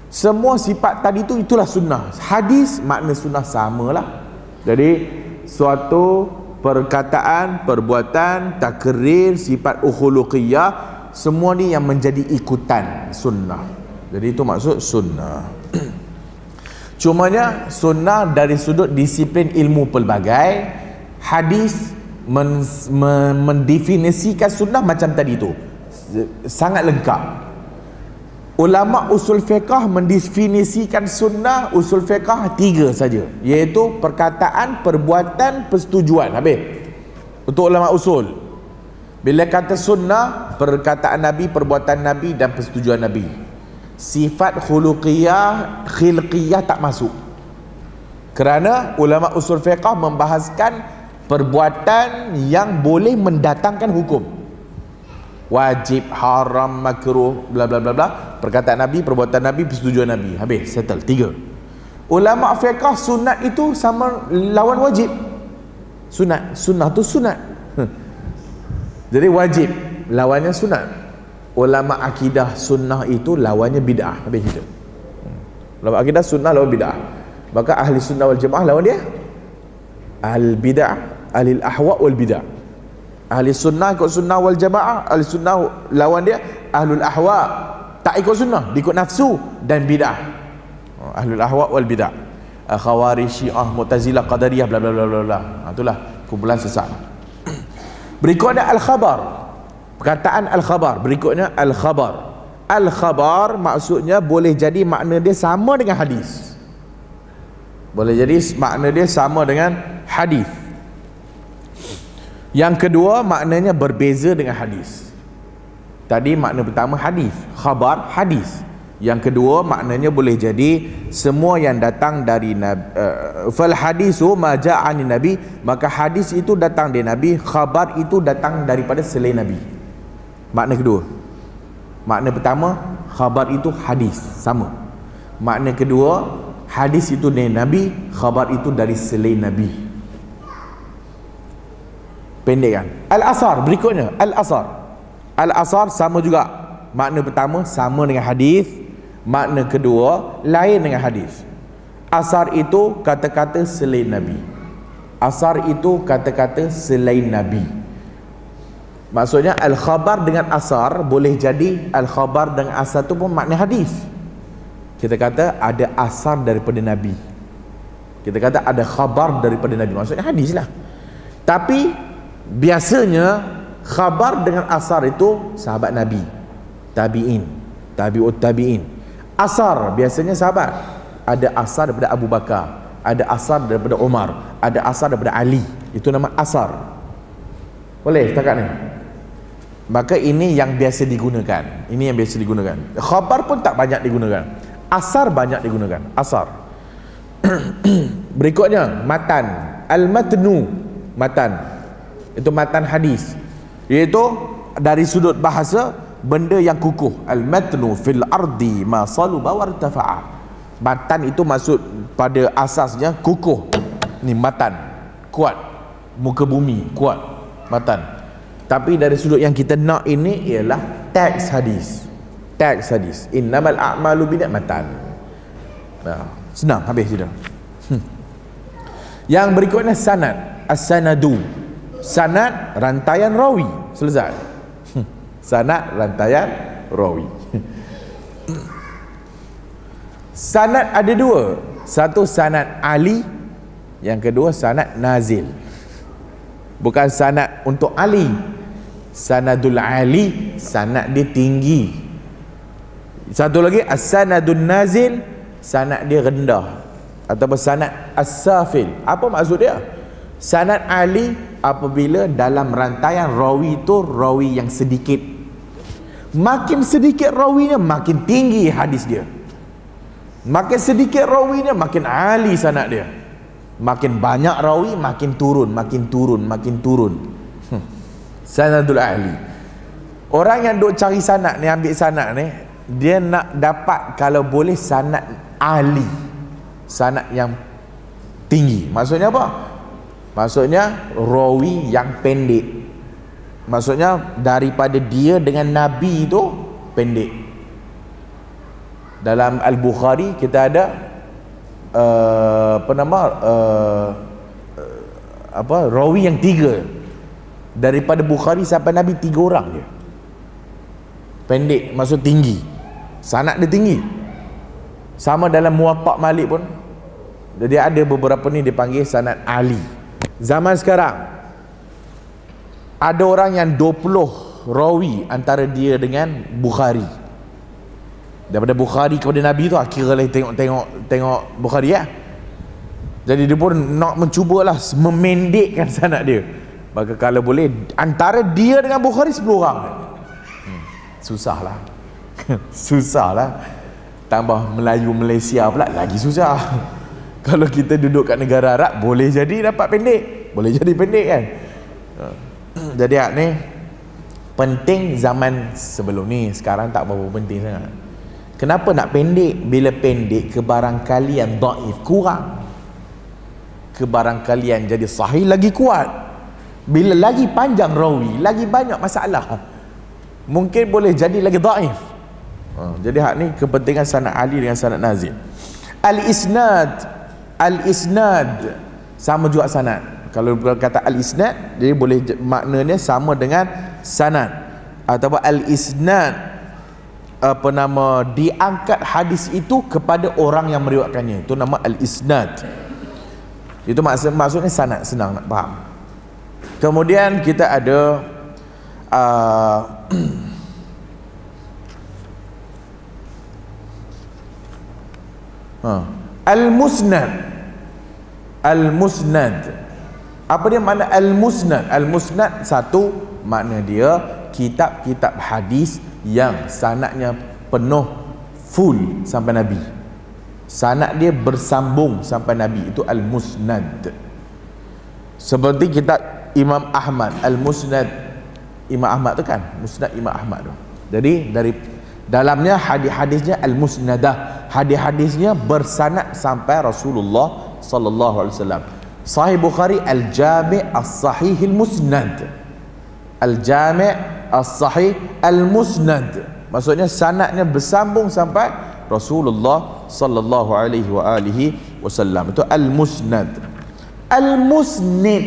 Semua sifat tadi tu itulah sunnah. Hadis makna sunnah samalah. Jadi suatu perkataan, perbuatan, takrir, sifat khuluqiyah, semua ni yang menjadi ikutan sunnah. Jadi itu maksud sunnah. Cumanya sunnah dari sudut disiplin ilmu pelbagai, hadis mendefinisikan sunnah macam tadi tu sangat lengkap. Ulama usul fiqh mendefinisikan sunnah usul fiqh 3 saja, iaitu perkataan, perbuatan, persetujuan. Habis. Untuk ulama usul, bila kata sunnah, perkataan Nabi, perbuatan Nabi dan persetujuan Nabi. Sifat khuluqiyah, khilqiyah tak masuk. Kerana ulama usul fiqh membahaskan perbuatan yang boleh mendatangkan hukum. Wajib, haram, makruh, bla bla bla bla. Perkataan Nabi, perbuatan Nabi, persetujuan Nabi. Habis, settle. 3. Ulama fiqh sunat itu sama lawan wajib. Sunat, sunnah tu sunat. Jadi wajib lawannya sunat. Ulama akidah sunnah itu lawannya bid'ah. Habis itu. Ulama akidah sunnah lawan bid'ah. Maka ahli sunnah wal jamaah lawan dia al bid'ah, ahli ahwa wal bid'ah. Ahli sunnah ikut sunnah wal jamaah, ahli sunnah lawan dia ahlul ahwa, tak ikut sunnah, ikut nafsu dan bid'ah. Ahlul ahwa wal bid'ah. Khawarij, Syiah, Mu'tazilah, Qadariyah, bla bla bla bla bla. Itulah kumpulan sesat. Berikutnya al-khabar. Perkataan al-khabar. Berikutnya al-khabar. Al-khabar maksudnya boleh jadi makna dia sama dengan hadis. Boleh jadi makna dia sama dengan hadis. Yang kedua maknanya berbeza dengan hadis. Tadi makna pertama hadis, khabar hadis. Yang kedua maknanya boleh jadi semua yang datang dari Nabi. Fal hadisu ma ja'ani Nabi, maka hadis itu datang dari Nabi, khabar itu datang daripada selain Nabi. Makna kedua. Makna pertama khabar itu hadis, sama. Makna kedua hadis itu dari Nabi, khabar itu dari selain Nabi. Pendek kan? Al-asar berikutnya, al-asar. Al-asar sama juga. Makna pertama sama dengan hadis, makna kedua lain dengan hadis. Asar itu kata-kata selain Nabi. Asar itu kata-kata selain Nabi. Maksudnya al-khabar dengan asar boleh jadi al-khabar dengan asar itu pun makna hadis. Kita kata ada asar daripada Nabi. Kita kata ada khabar daripada Nabi. Maksudnya hadis lah. Tapi biasanya khabar dengan asar itu sahabat Nabi, tabi'in, tabi'ut tabi'in. Asar biasanya sahabat. Ada asar daripada Abu Bakar, ada asar daripada Umar, ada asar daripada Ali. Itu nama asar. Boleh setakat ni? Maka ini yang biasa digunakan. Ini yang biasa digunakan. Khabar pun tak banyak digunakan. Asar banyak digunakan. Asar. Berikutnya matan. Al-matnu. Matan. Itu matan hadis. Iaitu dari sudut bahasa benda yang kukuh. Al-matnu fil ardi ma saluba wartafa'a. Matan itu maksud pada asasnya kukuh. Ni matan. Kuat. Muka bumi kuat. Matan. Tapi dari sudut yang kita nak ini ialah teks hadis. Teks hadis. Innamal a'malu binniyatan. Nah, senang habis sudah. Yang berikutnya sanad. As-sanadu. Sanad rantaian rawi. Selesai. Sanad rantaian rawi. Sanad ada dua. Satu sanad Ali, yang kedua sanad nazil. Bukan sanad untuk Ali. Sanadul Ali, sanad dia tinggi. Satu lagi as-sanadun nazil, sanad dia rendah. Ataupun sanad as-safil. Apa maksud dia? Sanad Ali apabila dalam rantaian rawi itu rawi yang sedikit. Makin sedikit rawinya makin tinggi hadis dia. Makin sedikit rawinya makin ali sanad dia. Makin banyak rawi makin turun, makin turun, makin turun. Sanadul ahli. Orang yang duk cari sanad ni, ambil sanad ni, dia nak dapat kalau boleh sanad ali, sanad yang tinggi. Maksudnya apa? Maksudnya rawi yang pendek. Maksudnya daripada dia dengan Nabi itu pendek. Dalam Al-Bukhari kita ada rawi yang 3. Daripada Bukhari sampai Nabi 3 orang je. Pendek maksud tinggi. Sanad dia tinggi. Sama dalam Muwatta Malik pun. Jadi ada beberapa ni dipanggil sanad Ali. Zaman sekarang ada orang yang 20 rawi antara dia dengan Bukhari. Daripada Bukhari kepada Nabi tu akhirnya tengok Bukhari ya. Jadi dia pun nak mencubalah memendekkan sanad dia. Maka kalau boleh antara dia dengan Bukhari 10 orang. Susahlah. Susahlah. Tambah Melayu Malaysia pula lagi susah. Kalau kita duduk kat negara Arab boleh jadi dapat pendek. Boleh jadi pendek kan. Jadi ni penting zaman sebelum ni, sekarang tak berapa penting sangat. Kenapa nak pendek? Bila pendek kebarangkalian dhaif kurang, kebarangkalian jadi sahih lagi kuat. Bila lagi panjang rawi, lagi banyak masalah, mungkin boleh jadi lagi dhaif. Jadi hak ni kepentingan sanad Ali dengan sanad nazil. Al-isnad sama juga sanad. Kalau kata al-isnad, jadi boleh maknanya sama dengan sanad. Ataupun al-isnad diangkat hadis itu kepada orang yang meriwayatkannya, itu nama al-isnad. Itu maksudnya sanad, senang nak faham. Kemudian kita ada al-musnad. Al-musnad, apa dia makna al-musnad? Al-musnad satu makna dia kitab-kitab hadis yang sanadnya penuh full sampai Nabi. Sanad dia bersambung sampai Nabi, itu al-musnad. Seperti kitab Imam Ahmad, al-musnad Imam Ahmad tu kan, musnad Imam Ahmad tu. Jadi dari dalamnya hadis-hadisnya al-musnadah, hadis-hadisnya bersanad sampai Rasulullah sallallahu alaihi wasallam. Sahih Bukhari al-Jami' as-Sahih al-Musnad. Al-Jami' as-Sahih al-Musnad, maksudnya sanadnya bersambung sampai Rasulullah sallallahu alaihi wasallam. Itu al-Musnad. Al-Musnid,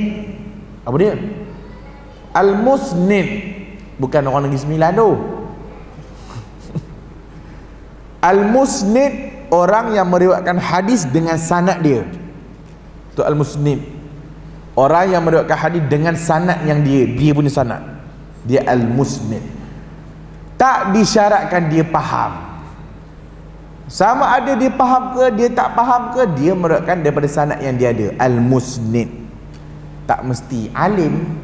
apa dia? Al-Musnid bukan orang Negeri Sembilan tu. Al-Musnid orang yang meriwayatkan hadis dengan sanad dia. Itu al-Musnid. Orang yang meriwayatkan hadis dengan sanad yang dia punya sanad. Dia al-Musnid. Tak disyaratkan dia faham. Sama ada dia faham ke dia tak faham ke, dia meriwayatkan daripada sanad yang dia ada. Al-Musnid. Tak mesti alim.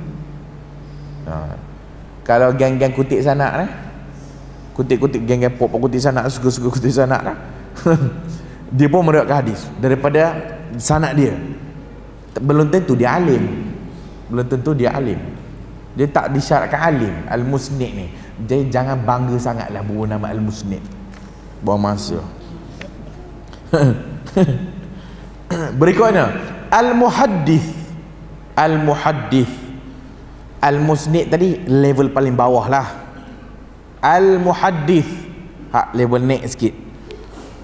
Kalau geng-geng kutip sanad kutip-kutip geng-geng pop kutip sanad, suka-suka kutip sanad dia pun meriwayatkan hadis daripada sanad dia. Belum tentu dia alim. Belum tentu dia alim. Dia tak disyaratkan alim. Al-Musnid ni, jadi jangan bangga sangatlah bawa nama Al-Musnid, buang masa. Berikutnya Al-Muhaddith. Al-Muhaddith. Al-Musnid tadi level paling bawah lah. Al-Muhaddith level naik sikit,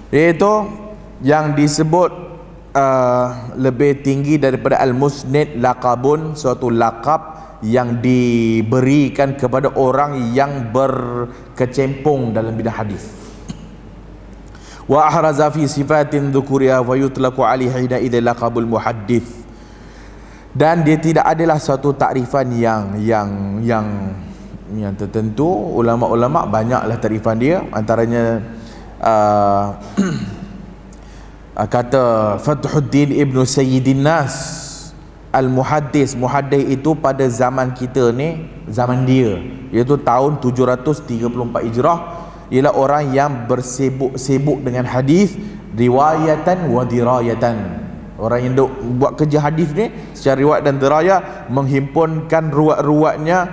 iaitu yang disebut lebih tinggi daripada Al-Musnid, laqabun, suatu laqab yang diberikan kepada orang yang berkecimpung dalam bidang hadis. Wa ahraza fi sifatin dzukuriha wa yutlaqu alaihi hina idza laqabul muhaddits. Dan dia tidak adalah satu takrifan yang tertentu. Ulama-ulama banyaklah takrifan dia, antaranya kata Fathruddin Ibnu Sayyidin Nas Al-Muhaddis. Muhaddis itu pada zaman kita ni, zaman dia, iaitu tahun 734 Hijrah, ialah orang yang bersibuk dengan hadis riwayatan wa dirayatan. Orang yang buat kerja hadis ni secara riwayat dan dirayah, menghimpunkan ruwat-ruwatnya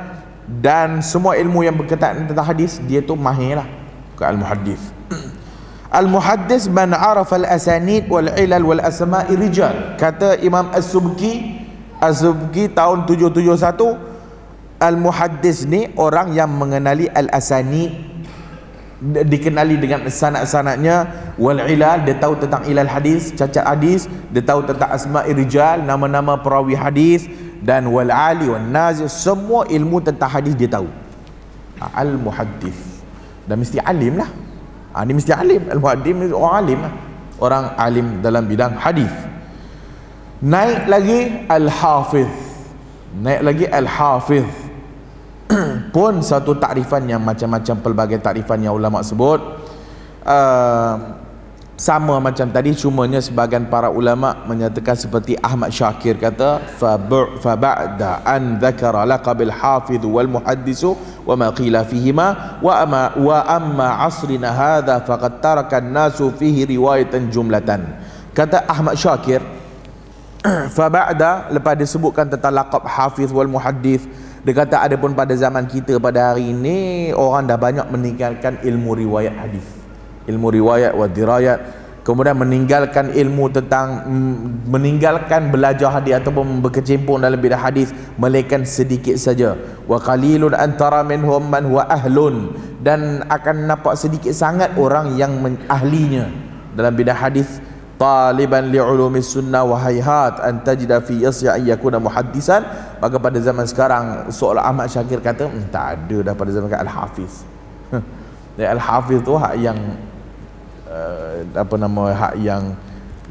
dan semua ilmu yang berkaitan tentang hadis, dia tu mahir lah ke al-muhaddis. Al-muhaddis man arafa al-asanid wal ilal wal asma'i rijal. Kata Imam Az-Subki tahun 771, al-muhaddis ni orang yang mengenali al-asanid, dikenali dengan sanad-sanadnya, wal ilal, dia tahu tentang ilal hadis, cacat hadis, dia tahu tentang asma'i rijal, nama-nama perawi hadis, dan wal ali wan nazil, semua ilmu tentang hadis dia tahu. Al muhaddis, dan mesti alim lah. Ini mesti alim. Al muhaddis mesti orang alim lah, orang alim dalam bidang hadis. Naik lagi al hafiz, pun satu takrifan yang macam-macam, pelbagai takrifan yang ulama sebut, sama macam tadi, cumanya sebahagian para ulama menyatakan seperti Ahmad Syakir kata, fa ba'da an dzakara laqabil hafiz wal muhaddisu wa ma qila fihima wa amma asrina hadha faqad taraka an-nasu fihi riwayatan jumlatan. Kata Ahmad Syakir, fa ba'da, lepas disebutkan tentang laqab hafiz wal muhaddis, dia kata adapun pada zaman kita pada hari ini, orang dah banyak meninggalkan ilmu riwayat hadis, ilmu riwayat wa dirayat, kemudian meninggalkan ilmu tentang meninggalkan belajar hadis ataupun berkecimpung dalam bidang hadis, melainkan sedikit saja. Wa qalilun antara minhum man huwa ahlun, dan akan nampak sedikit sangat orang yang ahlinya dalam bidang hadis. Taliban li'ulumi sunnah wa hayhat an tajida fi yasya an yakuna muhaddisan. Maka pada zaman sekarang, seolah Ahmad Syakir kata, tak ada dah pada zaman al-hafiz. Al-hafiz tu hak yang hak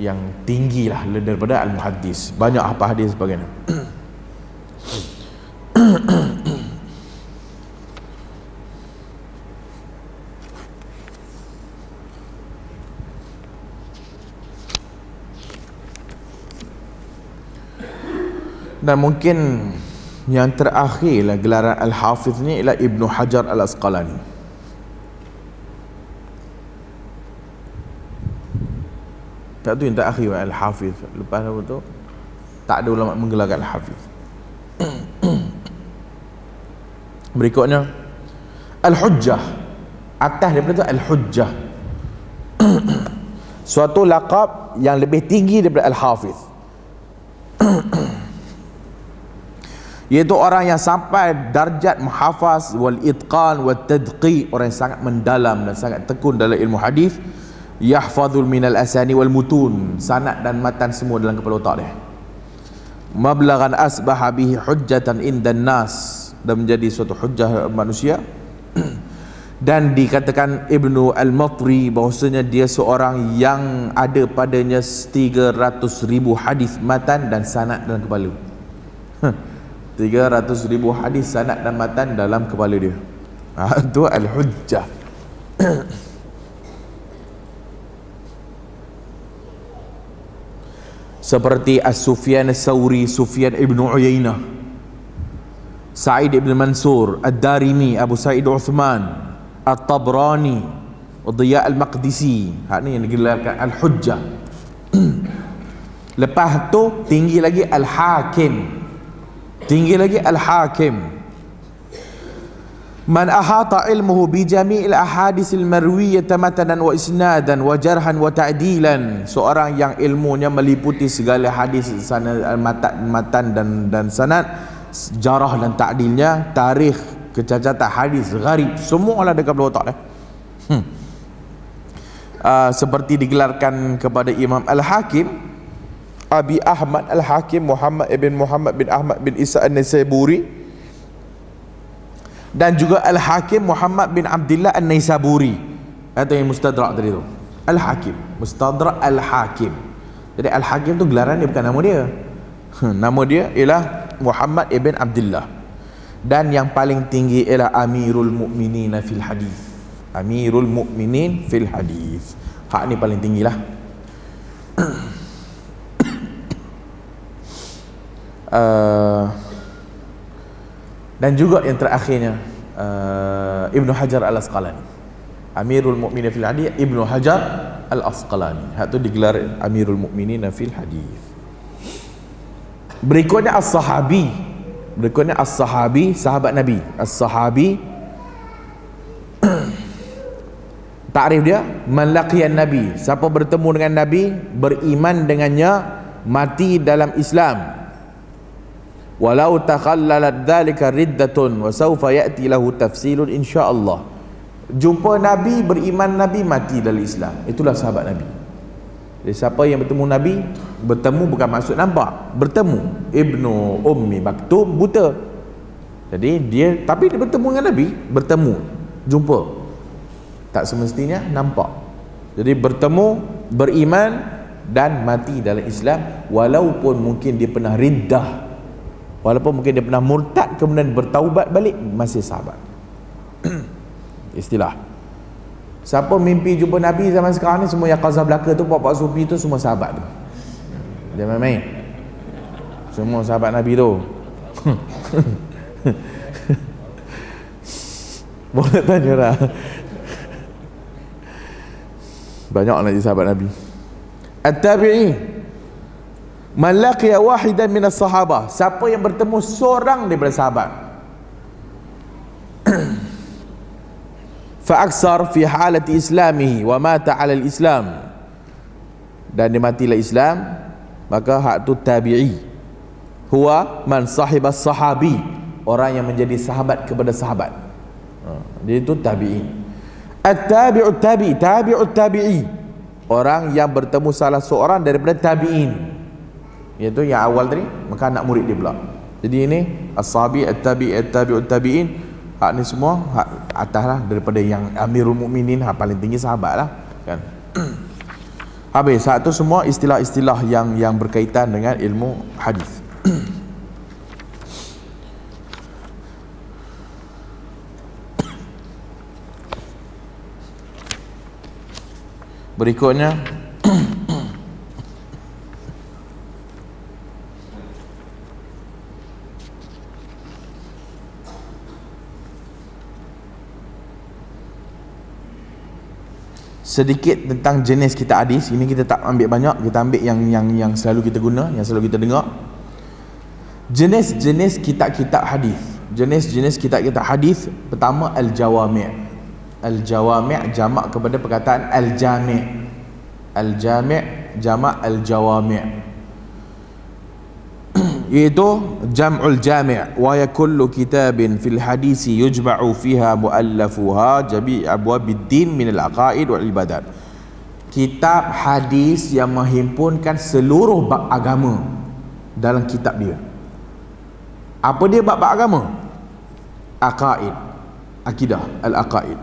yang tinggi lah daripada al-muhaddis, banyak hafal hadis sebagainya. Dan mungkin yang terakhir lah gelaran al-hafiz ni ialah Ibnu Hajar al-Asqalani. Tak tu yang terakhir al-hafiz. Lepas tu tak ada ulama menggelarkan al-hafiz. Berikutnya al-hujjah. Atas daripada tu al-hujjah. Suatu laqab yang lebih tinggi daripada al-hafiz, iaitu orang yang sampai darjat muhafaz wal itqan wat tadqiq, orang yang sangat mendalam dan sangat tekun dalam ilmu hadis. Yahfazul minal asani wal mutun, sanad dan matan semua dalam kepala otak dia. Mablaghan asbaha bihi hujjatan indan nas, dan menjadi suatu hujjah manusia. Dan dikatakan Ibnu Al-Matri bahwasanya dia seorang yang ada padanya 300,000 hadis matan dan sanad dalam kepala. 300,000 hadis sanad dan matan dalam kepala dia. Itu al-hujjah. Seperti As-Sufyan As-Sawri, Sufyan Ibn Uyainah, Sa'id Ibn Mansur, Ad-Darimi, Abu Sa'id Uthman, At-Tabrani, Diya Al-Maqdisi. Hak ni yang digelarkan al-hujjah. Lepas tu tinggi lagi al-hakim. Man ahata ilmuhu bi jami'il ahadisil marwiyah matanan wa isnadan wa jarhan wa ta'dilan, seorang yang ilmunya meliputi segala hadis matan dan sanad, jarah dan ta'dilnya, tarikh, kecacatan hadis, gharib, semua ada dekat kepala otak dia. Seperti digelarkan kepada Imam Al-Hakim, Abi Ahmad Al-Hakim Muhammad bin Ahmad bin Isa An-Naisaburi, Dan juga Al-Hakim Muhammad bin Abdullah An-Naisaburi, atau yang Mustadrak tadi tu. Al-Hakim, Mustadrak Al-Hakim. Jadi Al-Hakim tu gelaran dia, bukan nama dia. Nama dia ialah Muhammad ibn Abdullah. Dan yang paling tinggi ialah Amirul Mukminin fil Hadis. Amirul Mukminin fil Hadis. Hak ni paling tinggilah. Dan juga yang terakhirnya Ibnu Hajar Al-Asqalani, Amirul Mukminin fil Hadis, Ibnu Hajar Al-Asqalani. Hak tu digelar Amirul Mukminin fil Hadis. Berikutnya As-Sahabi. Berikutnya As-Sahabi, sahabat Nabi. As-Sahabi, takrif dia, man laqiyan Nabi, siapa bertemu dengan Nabi, beriman dengannya, mati dalam Islam. Walau takhallalat dzalika riddatun wa sawfa ya'ti lahu tafsilun insyaallah. Jumpa Nabi, beriman Nabi, mati dalam Islam, itulah sahabat Nabi. Jadi siapa yang bertemu Nabi, bertemu bukan maksud nampak, bertemu. Ibnu Ummi Maktum buta, jadi dia, tapi dia bertemu dengan Nabi, bertemu, jumpa, tak semestinya nampak. Jadi bertemu, beriman dan mati dalam Islam, walaupun mungkin dia pernah riddah, walaupun mungkin dia pernah murtad kemudian bertaubat balik, masih sahabat. Istilah. Siapa mimpi jumpa Nabi zaman sekarang ni, semua yang qazah belaka tu, pak-pak sufi tu, semua sahabat tu. Dia main-main. Semua sahabat Nabi tu. Boleh tanya lah. Banyak lagi sahabat Nabi. At-tabi'i, man laqiya wahidan min as-sahabah, siapa yang bertemu seorang daripada sahabat, fa aksar fi halati islamihi wa mata ala al-islam, dan dia matilah Islam, maka hak tu tabi'i. Huwa man sahibas sahabi, orang yang menjadi sahabat kepada sahabat, dia itu tabi'i. At-tabi'ut tabi'i, tabi'ut tabi'i, orang yang bertemu salah seorang daripada tabi'in, iaitu yang awal tadi, maka anak murid dia pula. Jadi ini as-sahabi, at-tabi'i, at-tabi'ut tabi'in, hak ni semua hak atas lah, daripada yang Amirul Mukminin, hak paling tinggi sahabat lah kan. Habis, hak tu semua istilah-istilah yang berkaitan dengan ilmu hadis. Berikutnya sedikit tentang jenis kitab hadis. Ini kita tak ambil banyak, kita ambil yang selalu kita guna, yang selalu kita dengar. Jenis-jenis kitab-kitab hadis. Jenis-jenis kitab-kitab hadis, pertama al-jawami'. Al-jawami' jamak kepada perkataan al-jami'. Al-jami' jamak al-jawami', iaitu jam'ul jami', wa ya kullu kitabin fil hadisi yujma'u fiha mu'allafuha jabi' abwabiddin min al-aqaid wal ibadat. Kitab hadis yang menghimpunkan seluruh bab agama dalam kitab dia. Apa dia bab agama? Aqaid, akidah, al-aqaid,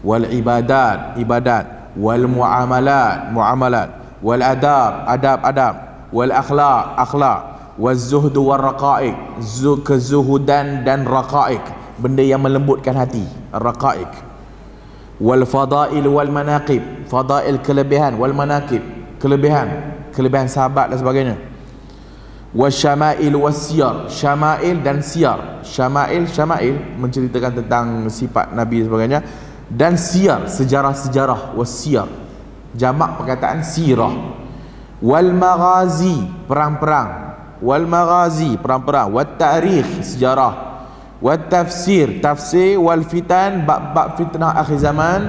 wal ibadat, ibadat, wal muamalat, muamalat, wal adab, adab, wal akhlaq, akhlaq, wazuhdu warraqa'iq, kezuhudan dan raqa'iq, benda yang melembutkan hati, raqa'iq, wal fadail wal manaqib, fadail kelebihan, wal manaqib, kelebihan sahabat dan sebagainya, wasyama'il wasyar, syama'il dan siyar. Syama'il menceritakan tentang sifat Nabi dan sebagainya, dan siyar, sejarah-sejarah, wasyar jamak perkataan sirah, wal maghazi, perang-perang, wal maghazi, perang-perang, wat tarikh, sejarah, wat tafsir, tafsir, wal fitan, bab-bab fitnah akhir zaman,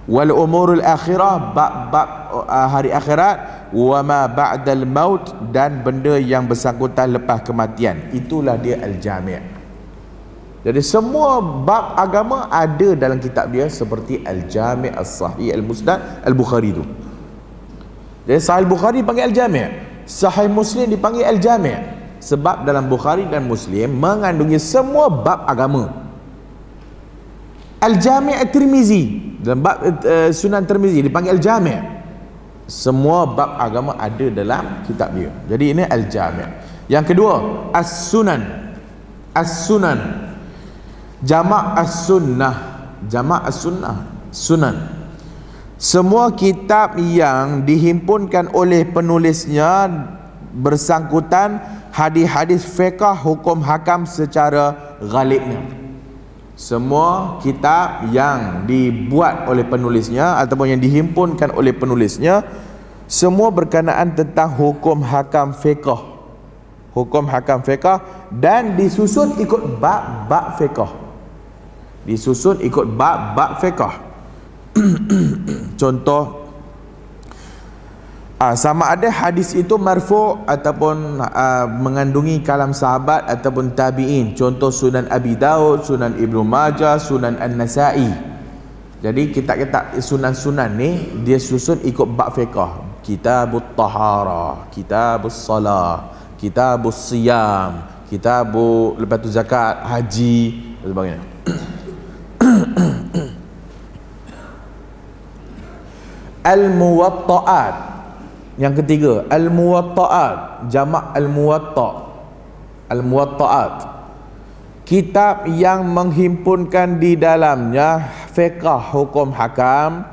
wal umurul akhirah, bab-bab hari akhirat, wa ma ba'dal maut, dan benda yang bersangkutan lepas kematian. Itulah dia al-jami'. Jadi semua bab agama ada dalam kitab dia, seperti al-jami' as-sahih al-musnad al-Bukhari tu. Jadi Sahih Bukhari panggil al-jami', Sahih Muslim dipanggil al-jami', sebab dalam Bukhari dan Muslim mengandungi semua bab agama. Al-Jami' At-Tirmizi, dalam bab Sunan Tirmizi dipanggil Al-Jami'. Semua bab agama ada dalam kitab dia. Jadi ini Al-Jami'. Yang kedua, As-Sunan. As-Sunan jamak As-Sunnah. Jamak As-Sunnah, Sunan. Semua kitab yang dihimpunkan oleh penulisnya bersangkutan hadis-hadis fiqh hukum hakam secara ghalibnya. Semua kitab yang dibuat oleh penulisnya ataupun yang dihimpunkan oleh penulisnya, semua berkenaan tentang hukum hakam fiqh. Hukum hakam fiqh, dan disusun ikut bab-bab fiqh. Disusun ikut bab-bab fiqh. Contoh, sama ada hadis itu marfu' ataupun mengandungi kalam sahabat ataupun tabi'in. Contoh Sunan Abi Daud, Sunan Ibnu Majah, Sunan An-Nasa'i. Jadi kitab-kitab sunan-sunan ni dia susun ikut bab fiqh. Kitabut Taharah, Kitabus Salah, Kitabus Siyam, Kitabu lepas tu zakat, haji dan sebagainya. Al-Muwatta'at. Yang ketiga, Al-Muwatta'at, jamak Al-Muwatta'. Al-Muwatta'at, kitab yang menghimpunkan di dalamnya fiqh hukum hakam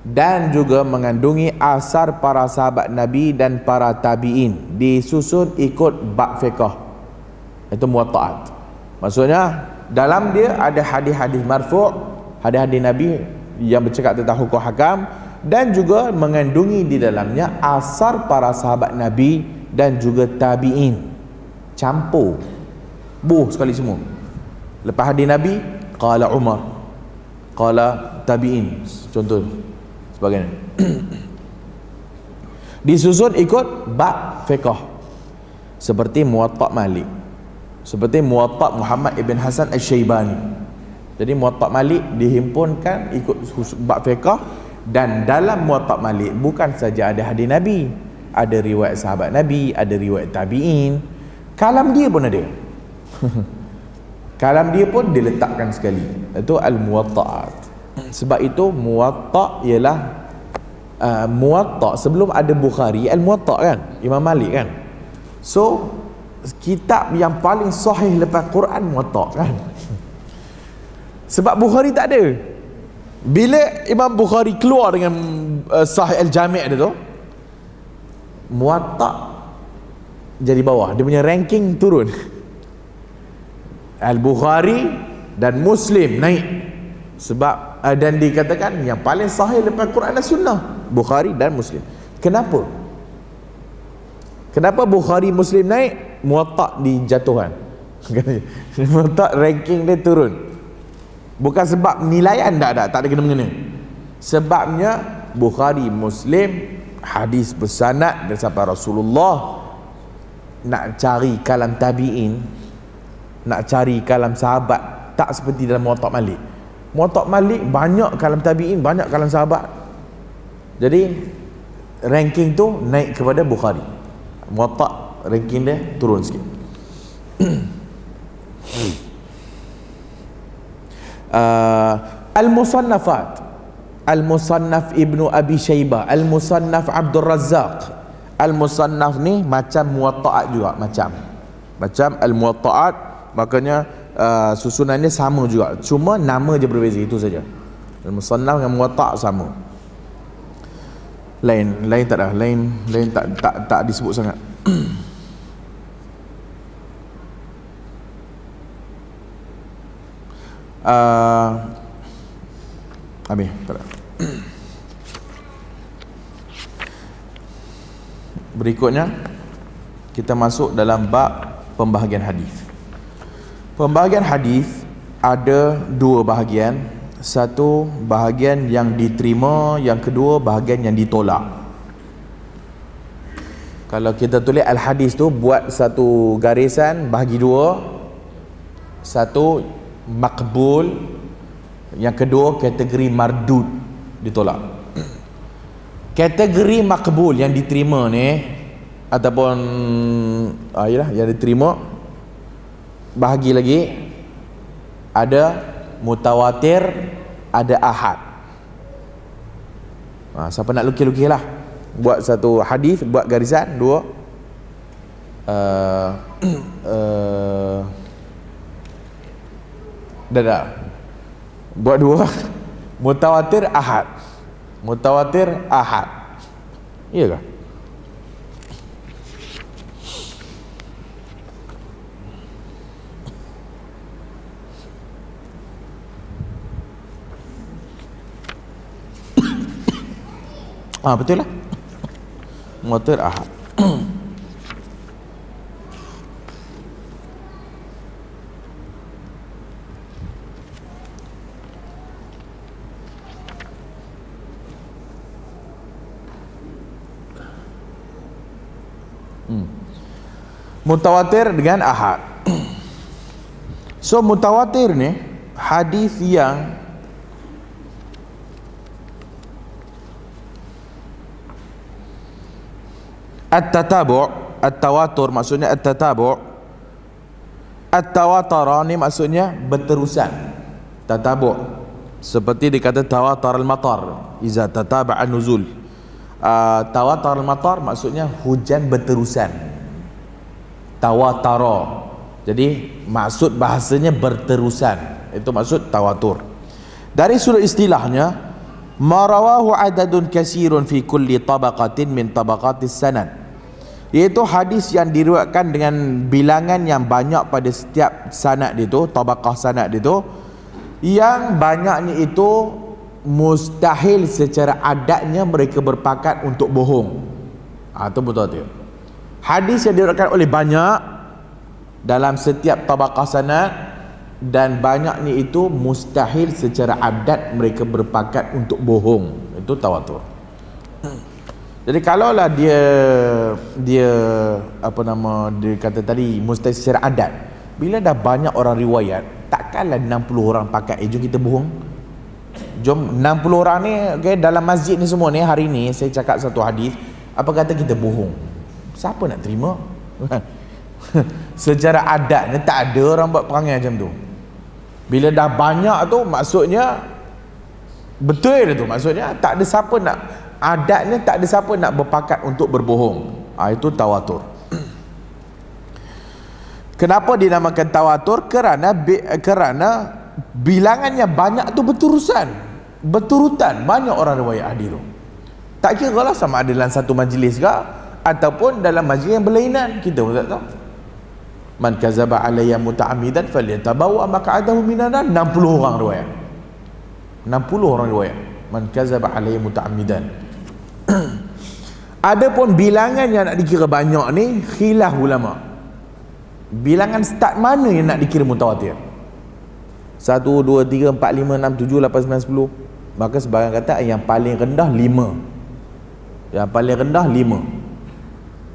dan juga mengandungi asar para sahabat Nabi dan para tabi'in, disusun ikut bab fiqh. Itu Muwatta'at. Maksudnya dalam dia ada hadis-hadis marfu', hadis-hadis Nabi yang bercakap tentang hukum hakam, dan juga mengandungi di dalamnya asar para sahabat Nabi dan juga tabi'in. Campur sekali semua. Lepas hadis Nabi, qala Umar, qala tabi'in, contoh sebagainya. Disusun ikut bab fiqh, seperti Muwatta' Malik, seperti Muwatta' Muhammad ibn Hasan Al-Syaibani. Jadi Muwatta' Malik dihimpunkan ikut bab fiqh. Dan dalam Muwatta' Malik bukan saja ada hadis Nabi, ada riwayat sahabat Nabi, ada riwayat tabi'in, kalam dia pun ada. Kalam dia pun diletakkan sekali. Itu Al-Muwatta'at. Sebab itu Muwatta' ialah Muwatta' sebelum ada Bukhari, Al-Muwatta' kan, Imam Malik kan. So kitab yang paling sahih lepas Quran Muwatta' kan. Sebab Bukhari tak ada. Bila Imam Bukhari keluar dengan Sahih Al-Jami' dia tu, Muwatta' jadi bawah, dia punya ranking turun. Al-Bukhari dan Muslim naik. Sebab dan dikatakan yang paling sahih lepas Quran dan Sunnah, Bukhari dan Muslim. Kenapa? Kenapa Bukhari Muslim naik, Muwatta' dijatuhkan? Muwatta' ranking dia turun. Bukan sebab nilaian, tak ada kena-mengena. Sebabnya Bukhari Muslim hadis bersanad dari sahabat Rasulullah. Nak cari kalam tabi'in, nak cari kalam sahabat, tak seperti dalam Muwatta' Malik. Muwatta' Malik banyak kalam tabi'in, banyak kalam sahabat. Jadi ranking tu naik kepada Bukhari. Muwatta' ranking dia turun sikit. Al-Musannafat, Al-Musannaf Ibnu Abi Syaibah, Al-Musannaf Abdul Razzaq. Al-Musannaf ni macam Muwatta'at juga, macam Al-Muwatta'at. Makanya susunannya sama juga, cuma nama je berbeza, itu saja. Al-Musannaf dengan Muwatta' sama. Lain tak ada, lain tak disebut sangat. Habis tak ada. Berikutnya kita masuk dalam bab pembahagian hadis. Pembahagian hadis ada dua bahagian. Satu bahagian yang diterima, yang kedua bahagian yang ditolak. Kalau kita tulis al-hadis tu, buat satu garisan, bahagi dua. Satu makbul, yang kedua kategori mardud, ditolak. Kategori makbul yang diterima ni ataupun yalah, yang diterima, bahagi lagi ada mutawatir, ada ahad. Siapa nak lukis-lukis lah, buat satu hadis, buat garisan dua. Dah buat dua. Mutawatir, ahad. Mutawatir, ahad. Iya ke? Betul lah. Mutawatir, ahad. Mutawatir dengan ahad. So mutawatir ni hadis yang at-tatabu', at-tawatur maksudnya at-tatabu', at-tawatara ni maksudnya berterusan. Tatabu' seperti dikata tawatar al-matar, iza tataba'a nuzul. Tawatar al-matar maksudnya hujan berterusan. Tawatara, jadi maksud bahasanya berterusan, itu maksud tawatur. Dari sudut istilahnya, marawahu adadun kasirun fi kulli tabaqatin min tabaqatis sanad, iaitu hadis yang diriwayatkan dengan bilangan yang banyak pada setiap sanad itu, tabaqah sanad itu, yang banyaknya itu mustahil secara adatnya mereka berpakat untuk bohong. Itu betul. Hadis yang diriwayatkan oleh banyak dalam setiap tabaqah sanad, dan banyaknya itu mustahil secara adat mereka berpakat untuk bohong. Itu tawatur. Jadi kalaulah dia dia kata tadi mustahil secara adat, bila dah banyak orang riwayat, takkanlah 60 orang pakat jom kita bohong. Jom 60 orang ni, okay, dalam masjid ni semua ni, hari ni saya cakap satu hadis, apa kata kita bohong? Siapa nak terima? Secara adat ni tak ada orang buat perangai macam tu. Bila dah banyak tu, maksudnya betul tu, maksudnya tak ada siapa nak, adatnya tak ada siapa nak berpakat untuk berbohong. Itu tawatur. Kenapa dinamakan tawatur? Kerana bilangannya banyak tu berturutan, banyak orang riwayat hadis tu. Tak kira lah sama ada dalam satu majlis ke ataupun dalam majlis yang berlainan, kita pun tak tahu. Man kazaba alayya muta'ammidan falyatabawa maq'adahu minan nar. 60 orang riwayat. 60 orang riwayat. Man kazaba alayya muta'ammidan. Adapun bilangan yang nak dikira banyak ni khilaf ulama. Bilangan start mana yang nak dikira mutawatir? 1 2 3 4 5 6 7 8 9 10. Maka sebahagian kata yang paling rendah 5. Yang paling rendah 5.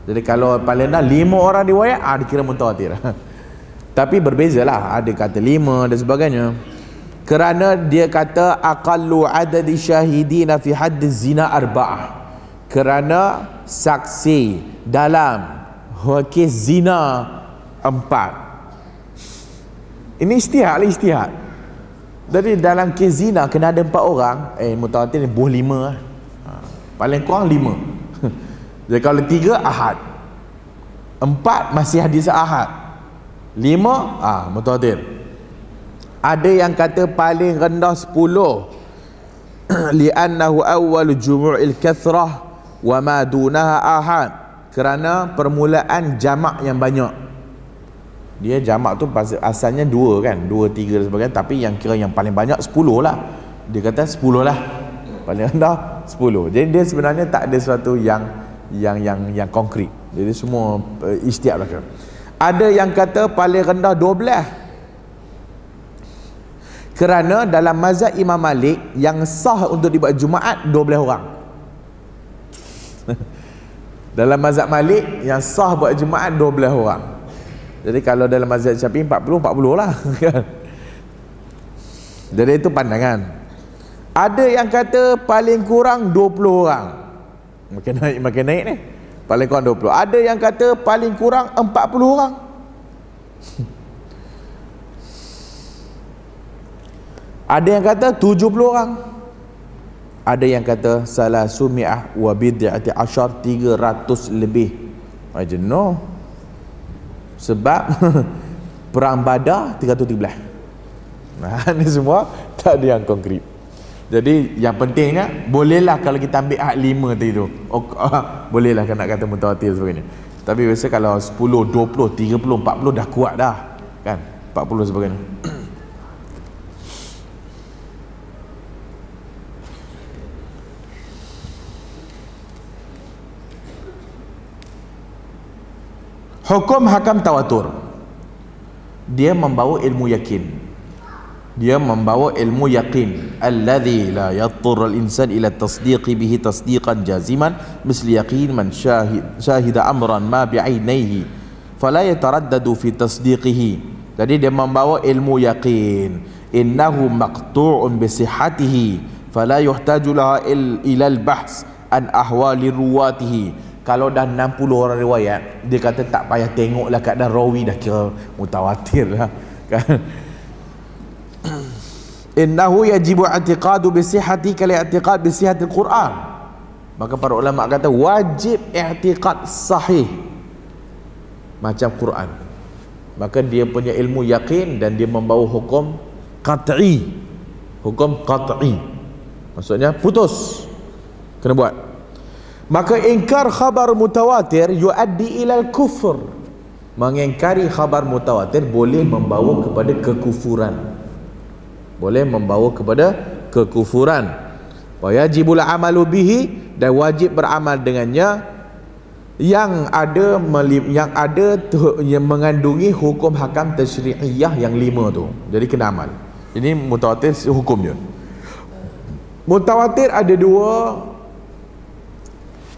Jadi kalau paling rendah 5 orang riwayat, dikira mutawatir. Tapi berbezalah, ada kata 5 dan sebagainya. Kerana dia kata aqallu adadi syahidina fi hadd zina 4. Kerana saksi dalam kes zina 4. Ini istihad. Jadi dalam kes zina kena ada 4 orang, mutawatir ni boleh 5 lah. Paling kurang 5. Jadi kalau 3 ahad, 4 masih hadis ahad, 5 mutawatir. Ada yang kata paling rendah 10 li'annahu awwalu jumu'il kathrah wa ma dunaha ahad, kerana permulaan jamak yang banyak. Dia jamak tu asalnya 2 kan, 2 3 dan sebagainya, tapi yang kira yang paling banyak 10 lah. Dia kata 10 lah, paling rendah 10. Jadi dia sebenarnya tak ada sesuatu yang konkret. Jadi semua ijtihad belaka. Ada yang kata paling rendah 12. Kerana dalam mazhab Imam Malik yang sah untuk dibuat Jumaat 12 orang. Dalam mazhab Malik yang sah buat Jumaat 12 orang. Jadi kalau dalam mazhab Syafi'i 40 lah. Jadi itu pandangan. Ada yang kata paling kurang 20 orang. Makin naik ni. Paling kurang 20. Ada yang kata paling kurang 40 orang. Ada yang kata 70 orang. Ada yang kata salasumi'ah wa bid'ati asyar, 300 lebih. Jenuh. Sebab perang Badar 313. Nah, ni semua tak ada yang konkret. Jadi yang pentingnya, bolehlah kalau kita ambil ahad 5 tadi tu. Bolehlah kan nak kata mutawatir sebagainya. Tapi biasa kalau 10, 20, 30, 40 dah kuat dah. Kan? 40 sebagainya. Hukum hakam tawatur, dia membawa ilmu yakin. Dia membawa ilmu yakin. Alladhi la yattur al-insan ila tasdiqi bihi tasdiqan jaziman misli yaqin man syahida amran ma bi'ainaihi fala yataraddadu fi tasdiqihi. Jadi dia membawa ilmu yakin. Innahu maqtu'un bi sihhatihi fala yuhtaju laha ila al-bahs an ahwali ruwatihi. Kalau dah 60 orang riwayat, dia kata tak payah tengoklah keadaan rawi, dah kira mutawatir lah kan. Innahu yajibu i'tiqadu bi sihhati kal i'tiqad bi sihhatil Quran. Maka para ulama kata wajib i'tiqad sahih macam Quran. Maka dia punya ilmu yakin dan dia membawa hukum qat'i. Hukum qat'i maksudnya putus, kena buat. Maka ingkar khabar mutawatir yuaddi ilal kufur. Mengingkari khabar mutawatir boleh membawa kepada kekufuran. Boleh membawa kepada kekufuran. Wa yajibul amalu bihi, dan wajib beramal dengannya, yang ada yang mengandungi hukum hakam tasyri'iyah yang 5 tu. Jadi kena amal. Ini mutawatir hukumnya. Mutawatir ada 2,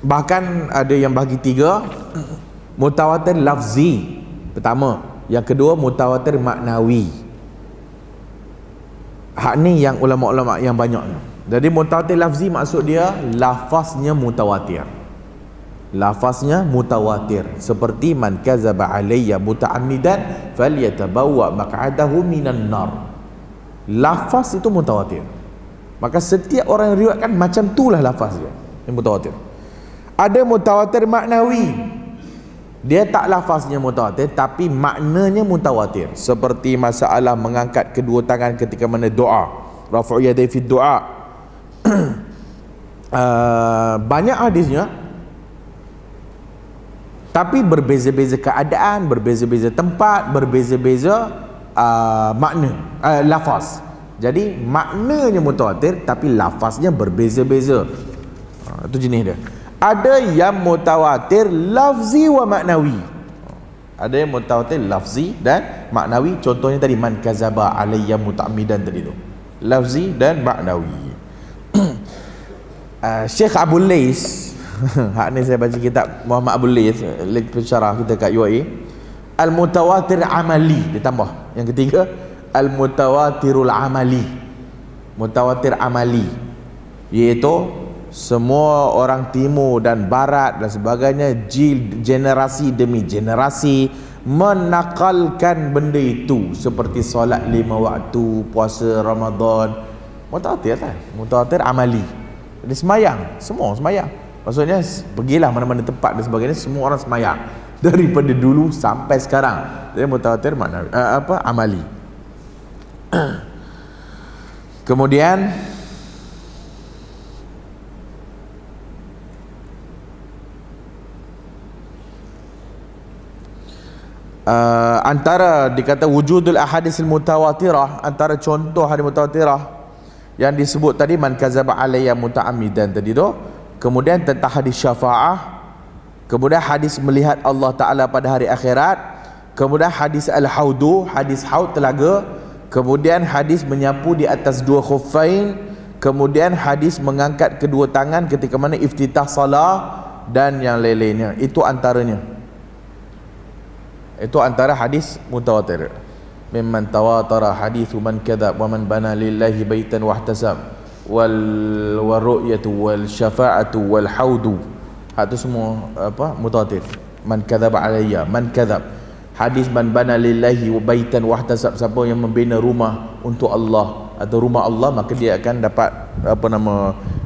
bahkan ada yang bagi 3. Mutawatir lafzi pertama, yang kedua mutawatir maknawi. Hak ni yang ulama-ulama yang banyaknya. Jadi mutawatir lafzi maksud dia lafaznya mutawatir. Lafaznya mutawatir, seperti man kazaba alayya muta'ammidan falyatabawwa maq'adahu minan nar. Lafaz itu mutawatir. Maka setiap orang yang riwayatkan macam itulah lafaz dia, yang mutawatir. Ada mutawatir maknawi, dia tak lafaznya mutawatir tapi maknanya mutawatir, seperti masalah mengangkat kedua tangan ketika mana doa, rafu' yadai fi doa. Banyak hadisnya, tapi berbeza-beza keadaan, berbeza-beza tempat, berbeza-beza makna, lafaz. Jadi maknanya mutawatir tapi lafaznya berbeza-beza. Itu jenis dia. Ada yang mutawatir lafzi wa maknawi. Ada yang mutawatir lafzi dan maknawi. Contohnya tadi man kazaba alayya muta'ammidan tadi tu, lafzi dan maknawi. Syekh Abul Lais hak ni saya baca kitab Muhammad Abul Lais, pensyarah kita kat UAE. Al-mutawatir amali, ditambah yang ketiga al-mutawatirul amali. Mutawatir amali iaitu semua orang timur dan barat dan sebagainya, generasi demi generasi menakalkan benda itu, seperti solat 5 waktu, puasa Ramadan. Mutawatir kan? Mutawatir amali. Jadi semayang, semua semayang. Maksudnya pergilah mana-mana tempat dan sebagainya, semua orang semayang daripada dulu sampai sekarang. Jadi mutawatir makna amali. Kemudian antara dikata wujudul ahadisil mutawatirah, antara contoh hadis mutawatirah yang disebut tadi man kazaba alayya muta'ammidan tadi tu, kemudian tentang hadis syafaah, kemudian hadis melihat Allah Ta'ala pada hari akhirat, kemudian hadis al-haudu, hadis haud telaga, kemudian hadis menyapu di atas 2 khuffain, kemudian hadis mengangkat kedua tangan ketika mana iftitah salah, dan yang lain-lainnya. Itu antaranya. Itu antara hadis mutawatir. Mimman tawatara hadithu man kadzab wa man bana lillahi baitan wahtasab wal ru'yatu wal syafa'atu wal haudu. Itu semua apa? Mutawatir. Man kadzaba alayya, man kadzab. Hadis man bana lillahi baitan wahtasab, siapa yang membina rumah untuk Allah, atau rumah Allah, maka dia akan dapat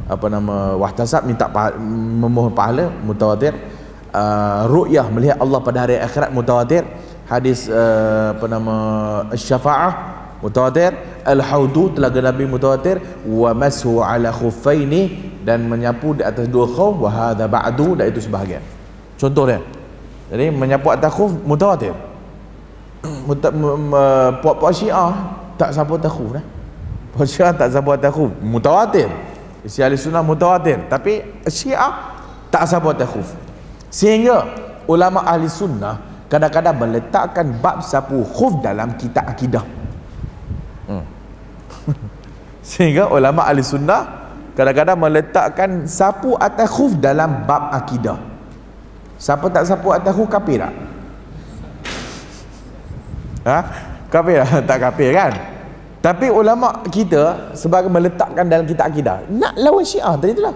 apa nama wahtasab, minta memohon pahala, mutawatir. Ru'yah, melihat Allah pada hari akhirat, mutawatir. Hadis syafaah, mutawatir. Al-haudu, telaga Nabi, mutawatir. Wa mashu ala khuffaini, dan menyapu di atas dua khuf. Wa hadha ba'du, dan itu sebahagian. Contoh dia. Jadi menyapu atas khuf mutawatir. Puak-puak Syiah tak sapu atas khuf dah. Puak Syiah tak sapu atas khuf, mutawatir. Isi ahli sunnah mutawatir, tapi Syiah tak sapu atas khuf. Sehingga ulama ahli sunnah kadang-kadang meletakkan bab sapu khuf dalam kitab akidah. Sehingga ulama ahli sunnah kadang-kadang meletakkan sapu atas khuf dalam bab akidah. Siapa tak sapu atas khuf kafir tak? Kafir tak? Kafir kan? Tapi ulama kita sebagai meletakkan dalam kitab akidah, nak lawan Syiah tadi itulah.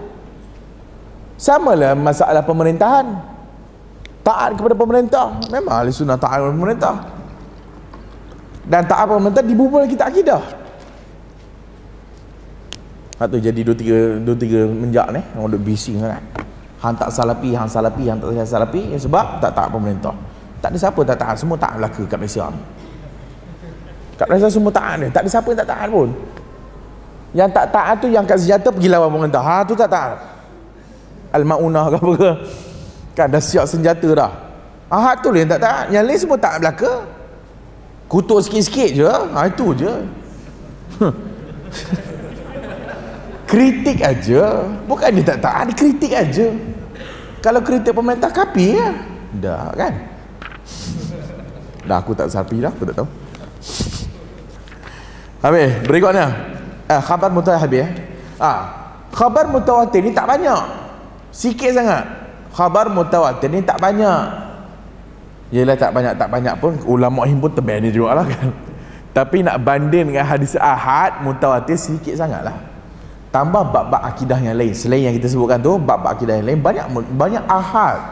Samalah masalah pemerintahan. Taat kepada pemerintah, memang ahli sunnah taat kepada pemerintah. Dan taat kepada pemerintah dibubul kitab akidah. Hak tu jadi dua tiga menjak ni, orang duk bising sangat. Hang tak salafi, hang salafi, hang tak salafi, sebab tak taat pemerintah. Tak ada siapa tak taat, semua taat Melaka kat Malaysia ni. Kat Malaysia semua taat ni, tak ada siapa yang tak taat pun. Yang tak taat tu yang kat senjata pergi lawan pemerintah. Tu tak taat. Al-Maunah ke apa ke? Kan dah siap senjata dah. Tu lah yang tak taat. Yang lain semua taat Melaka. Kutuk sikit-sikit je. Itu je. Kritik aja. Bukan dia tak taat, dia kritik aja. Kalau kritik pemerintah kafir ya. Dah kan? Dah aku tak sapi dah, aku tak tahu. Habis, berikutnya. Khabar mutawatir habis. Khabar mutawatir ni tak banyak. Sikit sangat. Khabar mutawatir ni tak banyak. Yelah tak banyak pun ulama himpun tebal ni juga lah kan. Tapi nak banding dengan hadis ahad mutawatir sikit sangat lah. Tambah bab-bab akidah yang lain selain yang kita sebutkan tu, bab-bab akidah yang lain banyak ahad.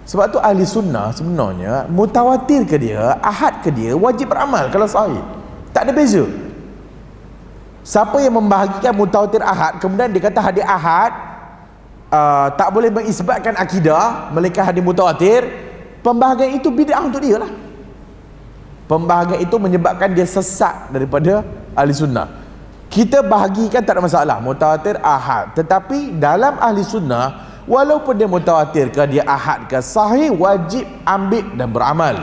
Sebab tu ahli sunnah sebenarnya mutawatir ke dia, ahad ke dia, wajib beramal kalau sahih. Tak ada beza. Siapa yang membahagikan mutawatir ahad kemudian dia kata hadis ahad tak boleh mengisbatkan akidah melainkan hadis mutawatir, pembahagian itu bid'ah untuk dia lah. Pembahagian itu menyebabkan dia sesat daripada ahli sunnah. Kita bahagikan tak ada masalah, mutawatir ahad, tetapi dalam ahli sunnah walaupun dia mutawatir ke dia ahad ke sahih, wajib ambil dan beramal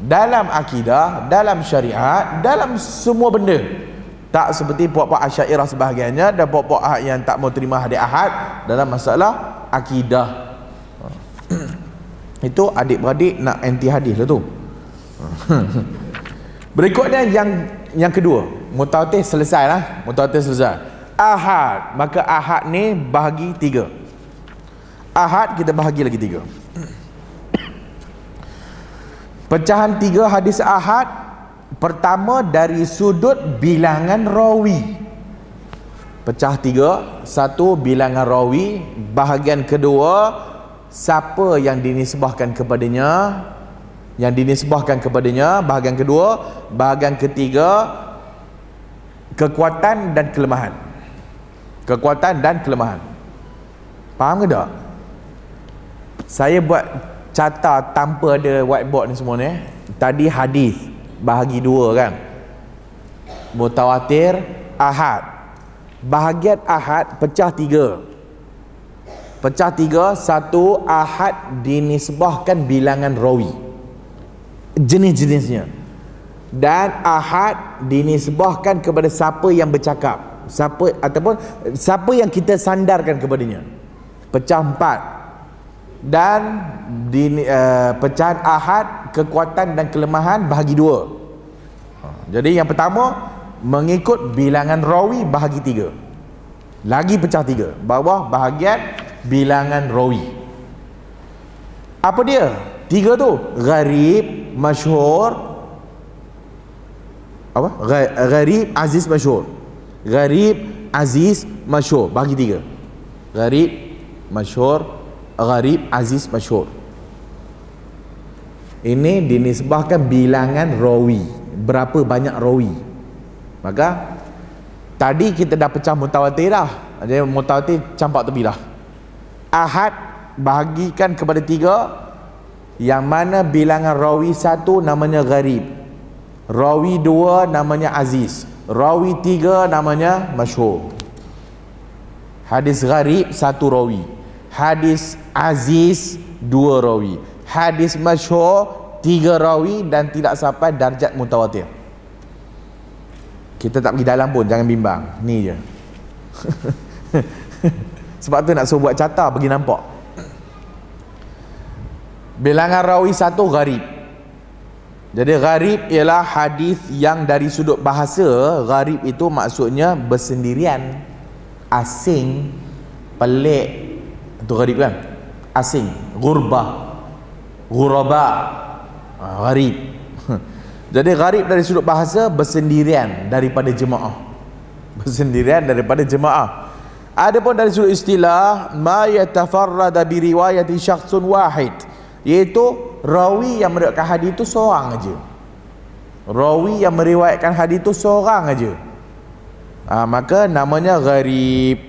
dalam akidah, dalam syariat, dalam semua benda. Tak seperti puak-puak Asy'ariyah sebahagiannya dan puak-puak yang tak mau terima hadis ahad dalam masalah akidah. Itu adik-beradik nak anti hadis lah tu. Berikutnya yang kedua, mutawatir selesai lah. Mutawatir selesai. Ahad, maka ahad ni bahagi 3. Ahad kita bahagi lagi 3. Pecahan 3 hadis ahad. Pertama dari sudut bilangan rawi. Pecah 3. 1 bilangan rawi. Bahagian kedua, siapa yang dinisbahkan kepadanya. Yang dinisbahkan kepadanya. Bahagian kedua. Bahagian ketiga, kekuatan dan kelemahan. Kekuatan dan kelemahan. Faham ke tak? Saya buat catat tanpa ada whiteboard ni semua ni. Tadi hadis bahagi 2 kan. Mutawatir, ahad. Bahagian ahad pecah 3. Pecah 3. 1 ahad dinisbahkan bilangan rawi, jenis-jenisnya. Dan ahad dinisbahkan kepada siapa yang bercakap, siapa ataupun siapa yang kita sandarkan kepadanya. Pecah 4. Dan pecahan ahad, kekuatan dan kelemahan bahagi 2. Jadi yang pertama mengikut bilangan rawi bahagi 3. Lagi pecah 3. Bawah bahagian bilangan rawi. Apa dia? 3 tu. Gharib, masyhur, apa? Gharib, aziz, masyhur. Gharib, aziz, masyhur. Bagi 3. Gharib, masyhur, gharib, aziz, masyhur. Ini dinisbahkan bilangan rawi. Berapa banyak rawi? Maka tadi kita dah pecah mutawatir dah. Jadi mutawatir campak tepi dah. Ahad bahagikan kepada 3, yang mana bilangan rawi 1 namanya gharib, rawi 2 namanya aziz, rawi 3 namanya masyhur. Hadis gharib 1 rawi, hadis aziz 2 rawi, hadis masyhur 3 rawi dan tidak sampai darjat mutawatir. Kita tak pergi dalam pun, jangan bimbang. Ni je. Sebab tu nak suruh buat carta bagi nampak. Bilangan rawi 1 gharib. Jadi gharib ialah hadis yang dari sudut bahasa, gharib itu maksudnya bersendirian, asing, pelik. Itu gharib kan? Asing, gurbah, ghuraba, gharib. Jadi gharib dari sudut bahasa bersendirian daripada jemaah. Bersendirian daripada jemaah. Adapun dari sudut istilah, ma yatafarrada bi riwayati syakhsun wahid, iaitu rawi yang meriwayatkan hadis itu seorang aja. Rawi yang meriwayatkan hadis itu seorang aja. Maka namanya gharib.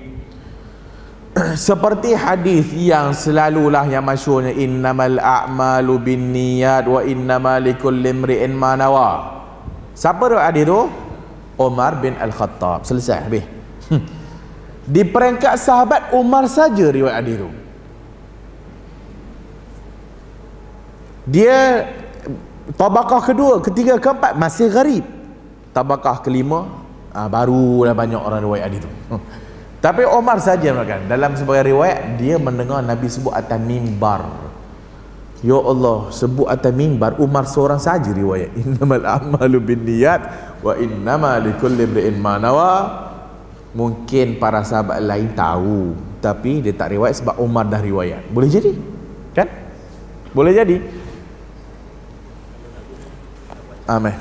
Seperti hadis yang selalulah yang masyhurnya, innamal a'malu binniyat wa innamal likulli imri'in ma nawa. Siapa riwayat hadis tu? Umar bin Al-Khattab. Selesai habis. Di peringkat sahabat Umar saja riwayat hadis tu. Dia tabaqah kedua, ketiga, keempat masih gharib. Tabaqah kelima barulah banyak orang riwayat hadis tu. Tapi Umar saja kan, dalam sebagai riwayat dia mendengar Nabi sebut atas mimbar. Ya Allah, sebut atas mimbar, Umar seorang saja riwayat. Innamal a'malu binniyat wa innamal likulli imri'in ma nawa. Mungkin para sahabat lain tahu, tapi dia tak riwayat sebab Umar dah riwayat. Boleh jadi, kan? Boleh jadi. Amin.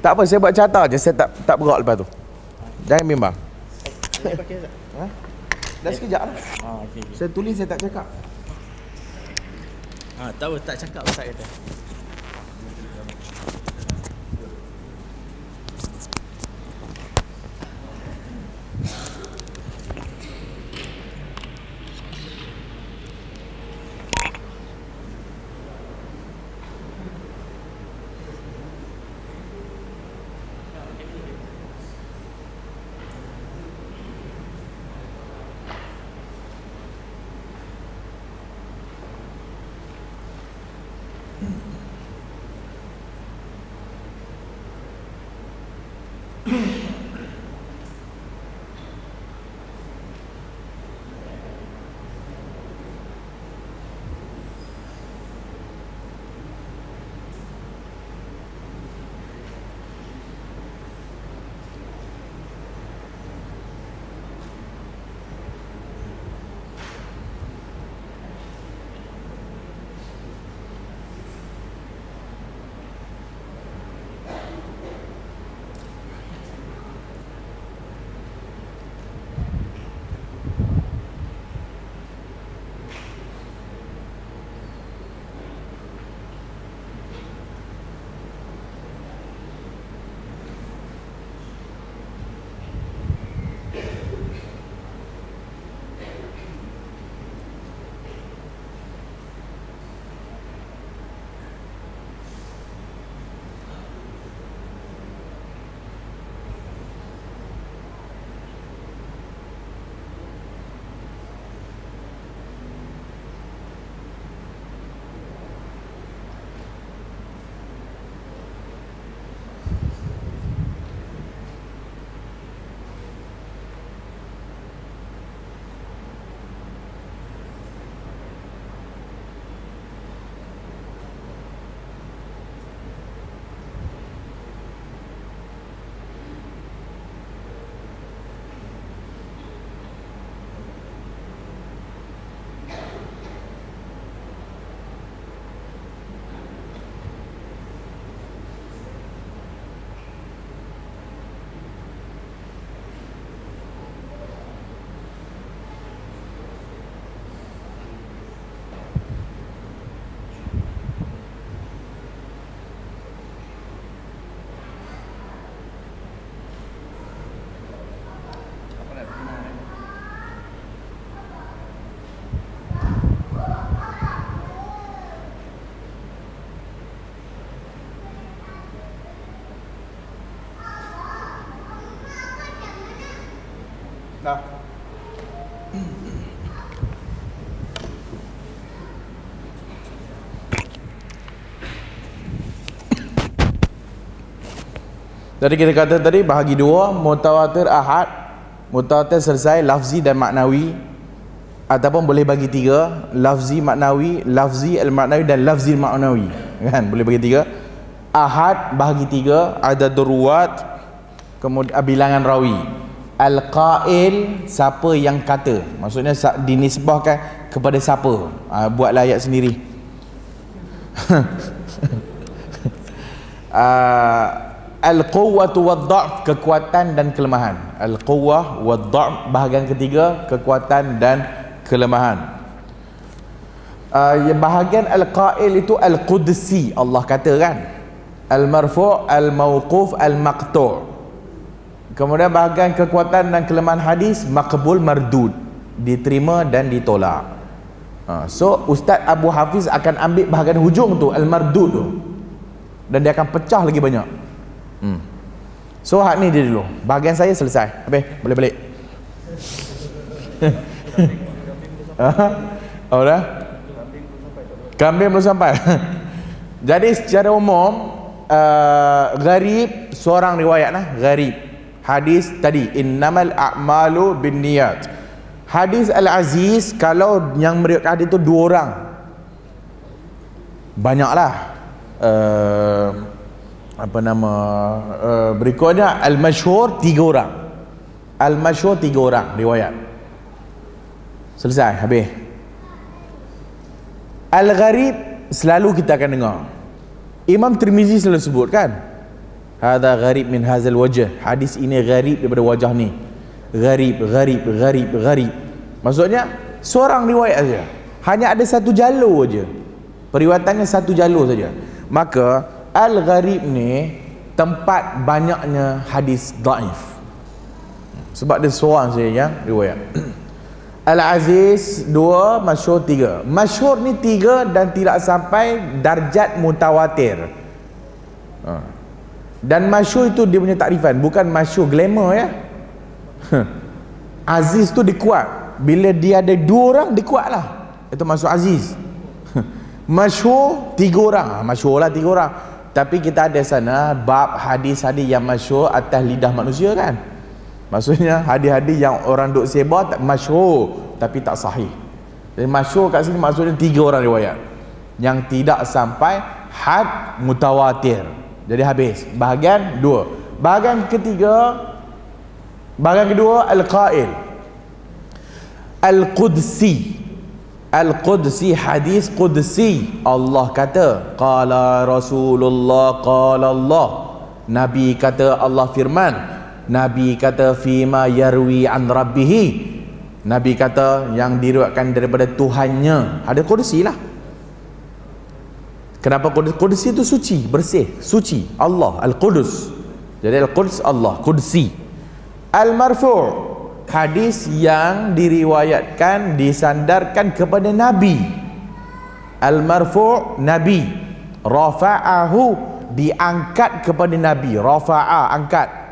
Tak apa, saya buat carta je, saya tak berak lepas tu. Jangan bimbang. Dah sekejap lah. Okay. Saya tulis, saya tak cakap. Tahu tak cakap Ustaz kata. Nah. Jadi kita kata tadi bahagi dua, mutawatir ahad. Mutawatir selesai, lafzi dan maknawi. Ataupun boleh bagi tiga, lafzi maknawi, lafzi al-maknawi dan lafzi al-maknawi. Kan? Boleh bagi tiga. Ahad bahagi tiga, ada ruwat, kemudian bilangan rawi. Al-qail, siapa yang kata. Maksudnya dinisbahkan kepada siapa. Buatlah ayat sendiri. Al-quwwatu wad-dha'f, kekuatan dan kelemahan. Al-quwwah wad-dha'f, bahagian ketiga, kekuatan dan kelemahan. Bahagian al-qail itu al-qudsi, Allah kata kan. Al-marfu', al-mawquf, al-maqtu'. Kemudian bahagian kekuatan dan kelemahan hadis, maqbul, mardud, diterima dan ditolak. So Ustaz Abu Hafiz akan ambil bahagian hujung tu, al-mardud tu, dan dia akan pecah lagi banyak. So hak ni dia dulu. Bahagian saya selesai. Habis, boleh balik. Oh dah? Kambing belum sampai. Jadi secara umum gharib seorang riwayat lah, gharib. Hadis tadi innamal a'malu binniyat. Hadis al-aziz, kalau yang meriwayatkan hadis itu dua orang, banyaklah. Apa nama berikutnya al-masyhur, tiga orang. Al-masyhur tiga orang riwayat. Selesai, habis. Al-gharib selalu kita akan dengar. Imam Tirmizi selalu sebut kan, hadza gharib min hadzal wajh, hadis ini gharib daripada wajah ni. Gharib, gharib, gharib, gharib. Maksudnya seorang riwayat saja, hanya ada satu jalur saja, periwayatannya satu jalur saja. Maka al-gharib ni tempat banyaknya hadis dhaif, sebab dia seorang saja yang riwayat. Al-aziz dua, masyhur tiga. Masyhur ni tiga dan tidak sampai darjat mutawatir. Dan masyhur itu dia punya takrifan, bukan masyhur glamour ya. Aziz tu dia kuat. Bila dia ada dua orang, dia kuat lah. Itu maksud aziz. Masyhur tiga orang, masyhur lah tiga orang. Tapi kita ada sana bab hadis-hadis yang masyhur atas lidah manusia kan. Maksudnya hadis-hadis yang orang duk sebar tak masyhur tapi tak sahih. Jadi masyhur kat sini maksudnya tiga orang riwayat yang tidak sampai had mutawatir. Jadi habis bahagian dua. Bahagian ketiga, bahagian kedua al-qail, al-qudsi. Al-qudsi, hadis qudsi. Allah kata, qala Rasulullah, qala Allah. Nabi kata, Allah firman. Nabi kata, fima yarwi an rabbihi. Nabi kata yang diriwayatkan daripada Tuhannya. Ada qudsi lah. Kenapa qudsi? Qudsi itu suci, bersih, suci. Allah, al-qudus. Jadi al-quds Allah, qudsi. Al-marfu', hadis yang diriwayatkan, disandarkan kepada Nabi. Al-marfu', Nabi. Rafa'ahu, diangkat kepada Nabi. Rafa'a, angkat.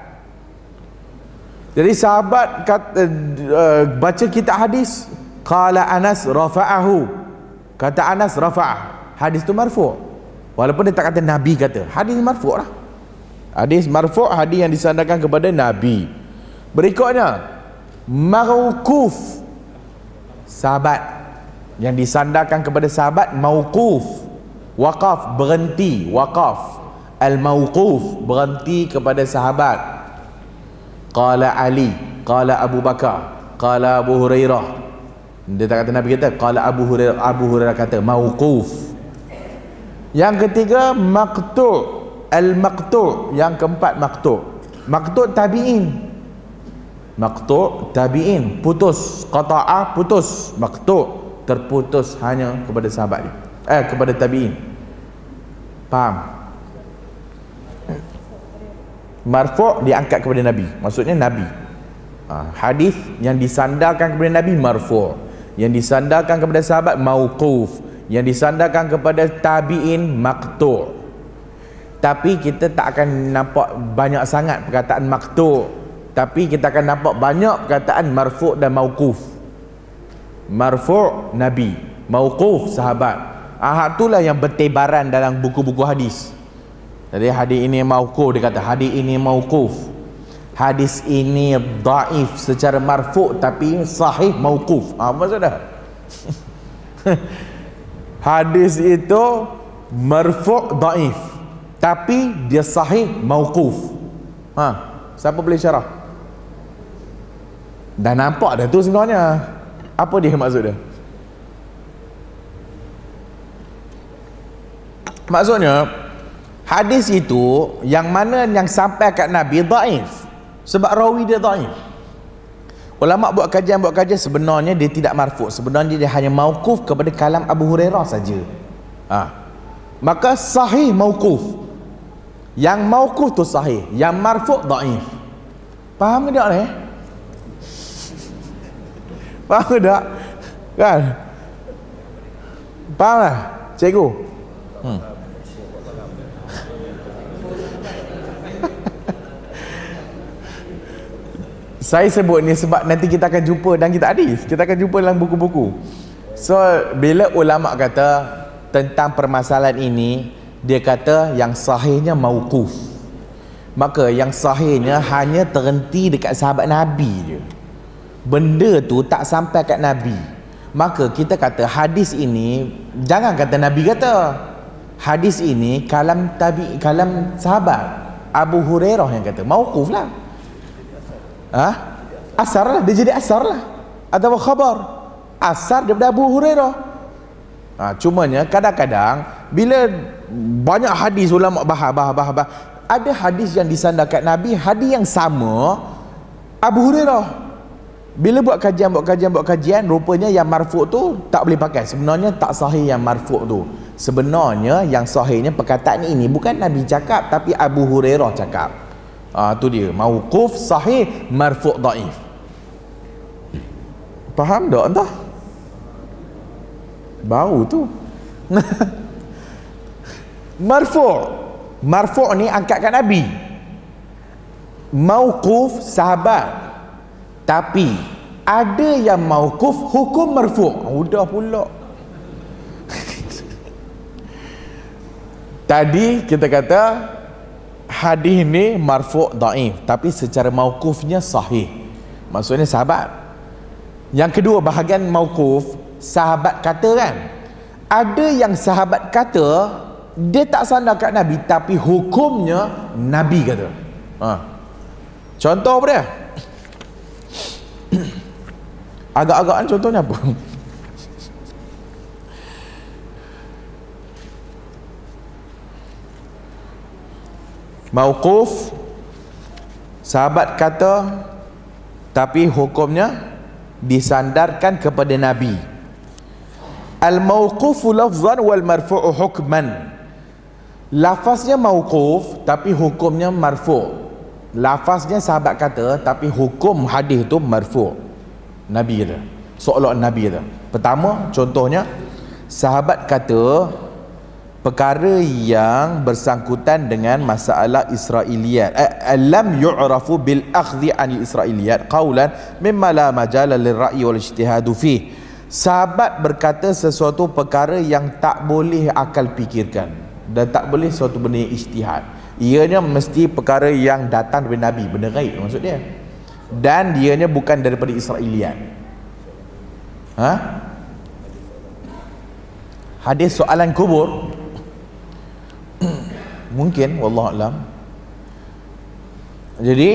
Jadi sahabat baca kitab hadis, qala Anas rafa'ahu, kata Anas rafa'ah, hadis tu marfu', walaupun dia tak kata Nabi kata, hadis marfu' lah. Hadis marfu', hadis yang disandarkan kepada Nabi. Berikutnya mauquf, sahabat yang disandarkan kepada sahabat. Mauquf, waqaf, berhenti, waqaf. Al-mauquf, berhenti kepada sahabat. Qala Ali, qala Abu Bakar, qala Abu Hurairah. Dia tak kata Nabi kata, qala Abu Hurairah. Abu Hurairah kata, mauquf. Yang ketiga maqtu', al-maqtu'. Yang keempat maqtu'. Maqtu' tabi'in. Maqtu' tabi'in, putus, qata'ah, putus. Maqtu' terputus hanya kepada sahabat dia, kepada tabi'in. Faham? Marfu' diangkat kepada Nabi, maksudnya Nabi. Hadis yang disandarkan kepada Nabi marfu', yang disandarkan kepada sahabat mauquf, yang disandarkan kepada tabi'in maqtu'. Tapi kita tak akan nampak banyak sangat perkataan maqtu'. Tapi kita akan nampak banyak perkataan marfu' dan mauquf. Marfu' Nabi, mauquf sahabat. Itulah yang bertebaran dalam buku-buku hadis. Jadi hadis ini mauquf, dia kata hadis ini mauquf. Hadis ini dhaif secara marfu' tapi sahih mauquf. Apa maksudnya? Hadis itu marfu' dhaif tapi dia sahih mauquf. Siapa boleh syarah? Dah nampak dah tu sebenarnya. Apa dia maksud dia? Maksudnya hadis itu yang mana yang sampai kat Nabi dhaif sebab rawi dia dhaif. Ulama buat kajian sebenarnya dia tidak marfu', sebenarnya dia hanya mauquf kepada kalam Abu Hurairah saja. Maka sahih mauquf. Yang mauquf tu sahih, yang marfu' dhaif. Faham ke tak ni? Faham ke tak? Kan? Faham lah cikgu? Saya sebut ni sebab nanti kita akan jumpa dan kita akan jumpa dalam buku-buku. So bila ulama kata tentang permasalahan ini, dia kata yang sahihnya mauquf. Maka yang sahihnya hanya terhenti dekat sahabat Nabi je. Benda tu tak sampai kat Nabi. Maka kita kata hadis ini, jangan kata Nabi kata. Hadis ini kalam sahabat Abu Hurairah yang kata, mauquf lah. Asar lah, dia jadi asar lah. Atau khabar asar daripada Abu Hurairah. Cumanya kadang-kadang bila banyak hadis ulama bahas, ada hadis yang disandarkan Nabi, hadis yang sama Abu Hurairah. Bila buat kajian, rupanya yang marfu' tu tak boleh pakai. Sebenarnya tak sahih yang marfu' tu. Sebenarnya yang sahihnya perkataan ini bukan Nabi cakap tapi Abu Hurairah cakap. Tu dia, mauquf sahih, marfu' dhaif. Faham tak entah? Bau tu. Marfu' ni angkat kat Nabi. Mauquf sahabat. Tapi ada yang mauquf hukum marfu'. Udah pula. Tadi kita kata hadis ni marfu' dhaif tapi secara mauqufnya sahih. Maksudnya sahabat. Yang kedua bahagian mauquf, sahabat kata kan. Ada yang sahabat kata dia tak sandar kat Nabi tapi hukumnya Nabi kata. Contoh apa dia? Agak-agakan contohnya apa? Mauquf, sahabat kata tapi hukumnya disandarkan kepada Nabi. Al-mauqufu lafzan wal marfu'u hukman. Lafaznya mauquf tapi hukumnya marfu'. Lafaznya sahabat kata tapi hukum hadis tu marfu'. Nabi kata, seolah Nabi kata. Pertama, contohnya sahabat kata perkara yang bersangkutan dengan masalah Israiliyat, lam yu'rafu bil akhdhi anil Israiliyat qawlan mimma la majala lirra'yi wal ijtihadu fih. Sahabat berkata sesuatu perkara yang tak boleh akal fikirkan dan tak boleh suatu benda yang ijtihad. Ianya mesti perkara yang datang daripada Nabi, benda gaib maksud dia. Dan dianya bukan daripada Israiliyat. Hadis soalan kubur mungkin, wallahu alam. Jadi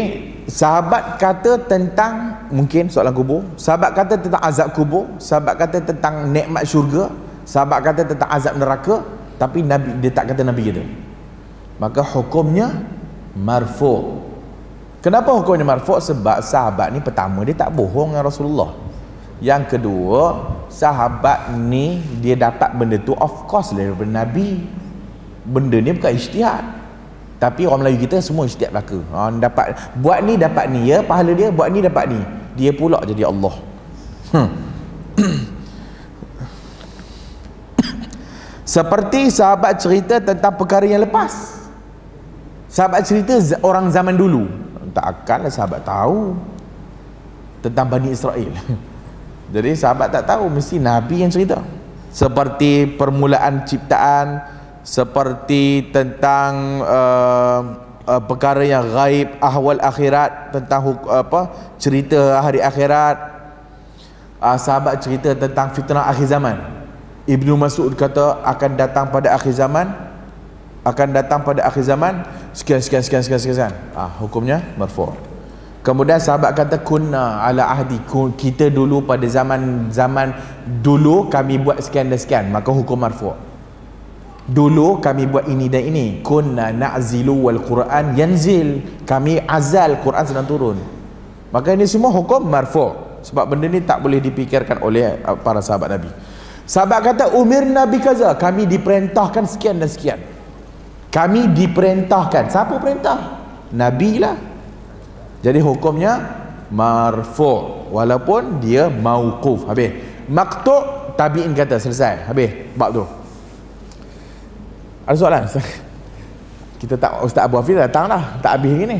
sahabat kata tentang mungkin soalan kubur, sahabat kata tentang azab kubur, sahabat kata tentang nikmat syurga, sahabat kata tentang azab neraka, tapi Nabi dia tak kata Nabi kata. Maka hukumnya marfu'. Kenapa hukumnya marfu'? Sebab sahabat ni pertama dia tak bohong dengan Rasulullah. Yang kedua, sahabat ni dia dapat benda tu of course daripada Nabi. Benda ni bukan ijtihad. Tapi orang Melayu kita semua ijtihad belaka. Dapat buat ni dapat ni ya, pahala dia, buat ni dapat ni. Dia pula jadi Allah. Seperti sahabat cerita tentang perkara yang lepas. Sahabat cerita orang zaman dulu. Tak akanlah sahabat tahu tentang Bani Israel. Jadi sahabat tak tahu, mesti Nabi yang cerita. Seperti permulaan ciptaan, seperti tentang perkara yang gaib, ahwal akhirat, tentang cerita hari akhirat. Sahabat cerita tentang fitnah akhir zaman. Ibnu Mas'ud kata akan datang pada akhir zaman, sekian. Hukumnya marfu'. Kemudian sahabat kata kunna ala ahdi, kita dulu pada zaman dulu kami buat sekian dan sekian, maka hukum marfu'. Dulu kami buat ini dan ini. Kunna na'zilu wal Quran yanzil, kami azal, Quran sedang turun. Maka ini semua hukum marfu'. Sebab benda ni tak boleh dipikirkan oleh para sahabat Nabi. Sahabat kata umirna bi kaza, kami diperintahkan sekian dan sekian. Kami diperintahkan. Siapa perintah? Nabi lah. Jadi hukumnya marfu', walaupun dia mauquf. Habis. Maqtu' tabi'in kata, selesai. Habis bab tu. Ada soalan? Kita tak, Ustaz Abu Hafiz datang dah, tak habis ni.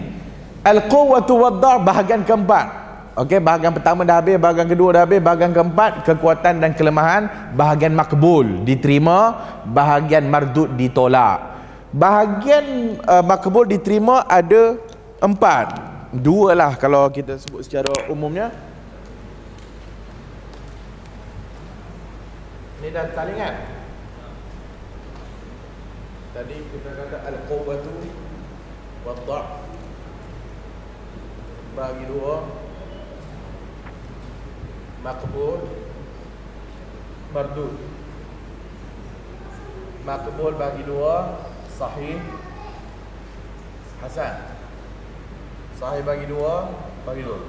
Al-quwwatu wad-dar, bahagian keempat. Okey, bahagian pertama dah habis, bahagian kedua dah habis, bahagian keempat kekuatan dan kelemahan. Bahagian makbul diterima, bahagian mardud ditolak. Bahagian makbul diterima ada 4. 2 lah kalau kita sebut secara umumnya. Ini dah salingan. Tadi kita kata al-quwwatu wad-dha'f, bagi 2, makbul, mardud. Makbul bagi 2, sahih, hasan. Sahih bagi 2, bagi 2.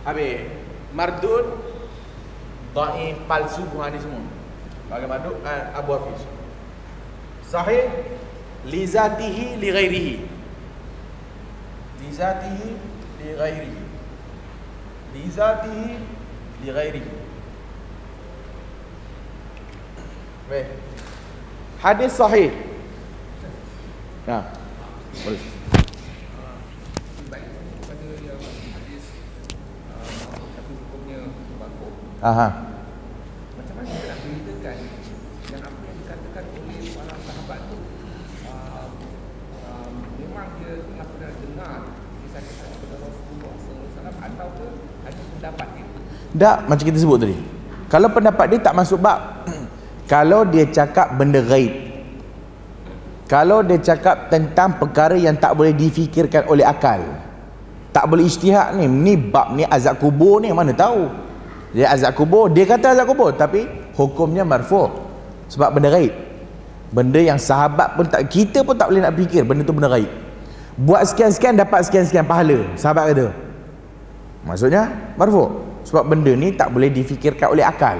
Habis. Mardud, dhaif, palsu, ni semua. Bagi mardud Abu Hafiz. Sahih, li zatihi li ghairihi. Li zatihi li ghairihi. Li zatihi li ghairihi. Baik. Hadis sahih. Boleh. Aha. Macam mana kita nak bezakan yang apa yang dikatakan oleh para sahabat tu memang dia telah pernah dengar kisah-kisah daripada Rasulullah SAW, atau ke hanya pendapat dia? Tak, macam kita sebut tadi. Kalau pendapat dia tak masuk bab. Kalau dia cakap benda gaib, kalau dia cakap tentang perkara yang tak boleh difikirkan oleh akal, tak boleh ijtihad ni bab ni azab kubur ni, mana tahu. Dia azab kubur, dia kata azab kubur, tapi hukumnya marfu'. Sebab benda gaib, benda yang sahabat pun tak, kita pun tak boleh nak fikir benda tu benda gaib. Buat sekian-sekian dapat sekian-sekian pahala, sahabat kata. Maksudnya marfu'. Sebab benda ni tak boleh difikirkan oleh akal.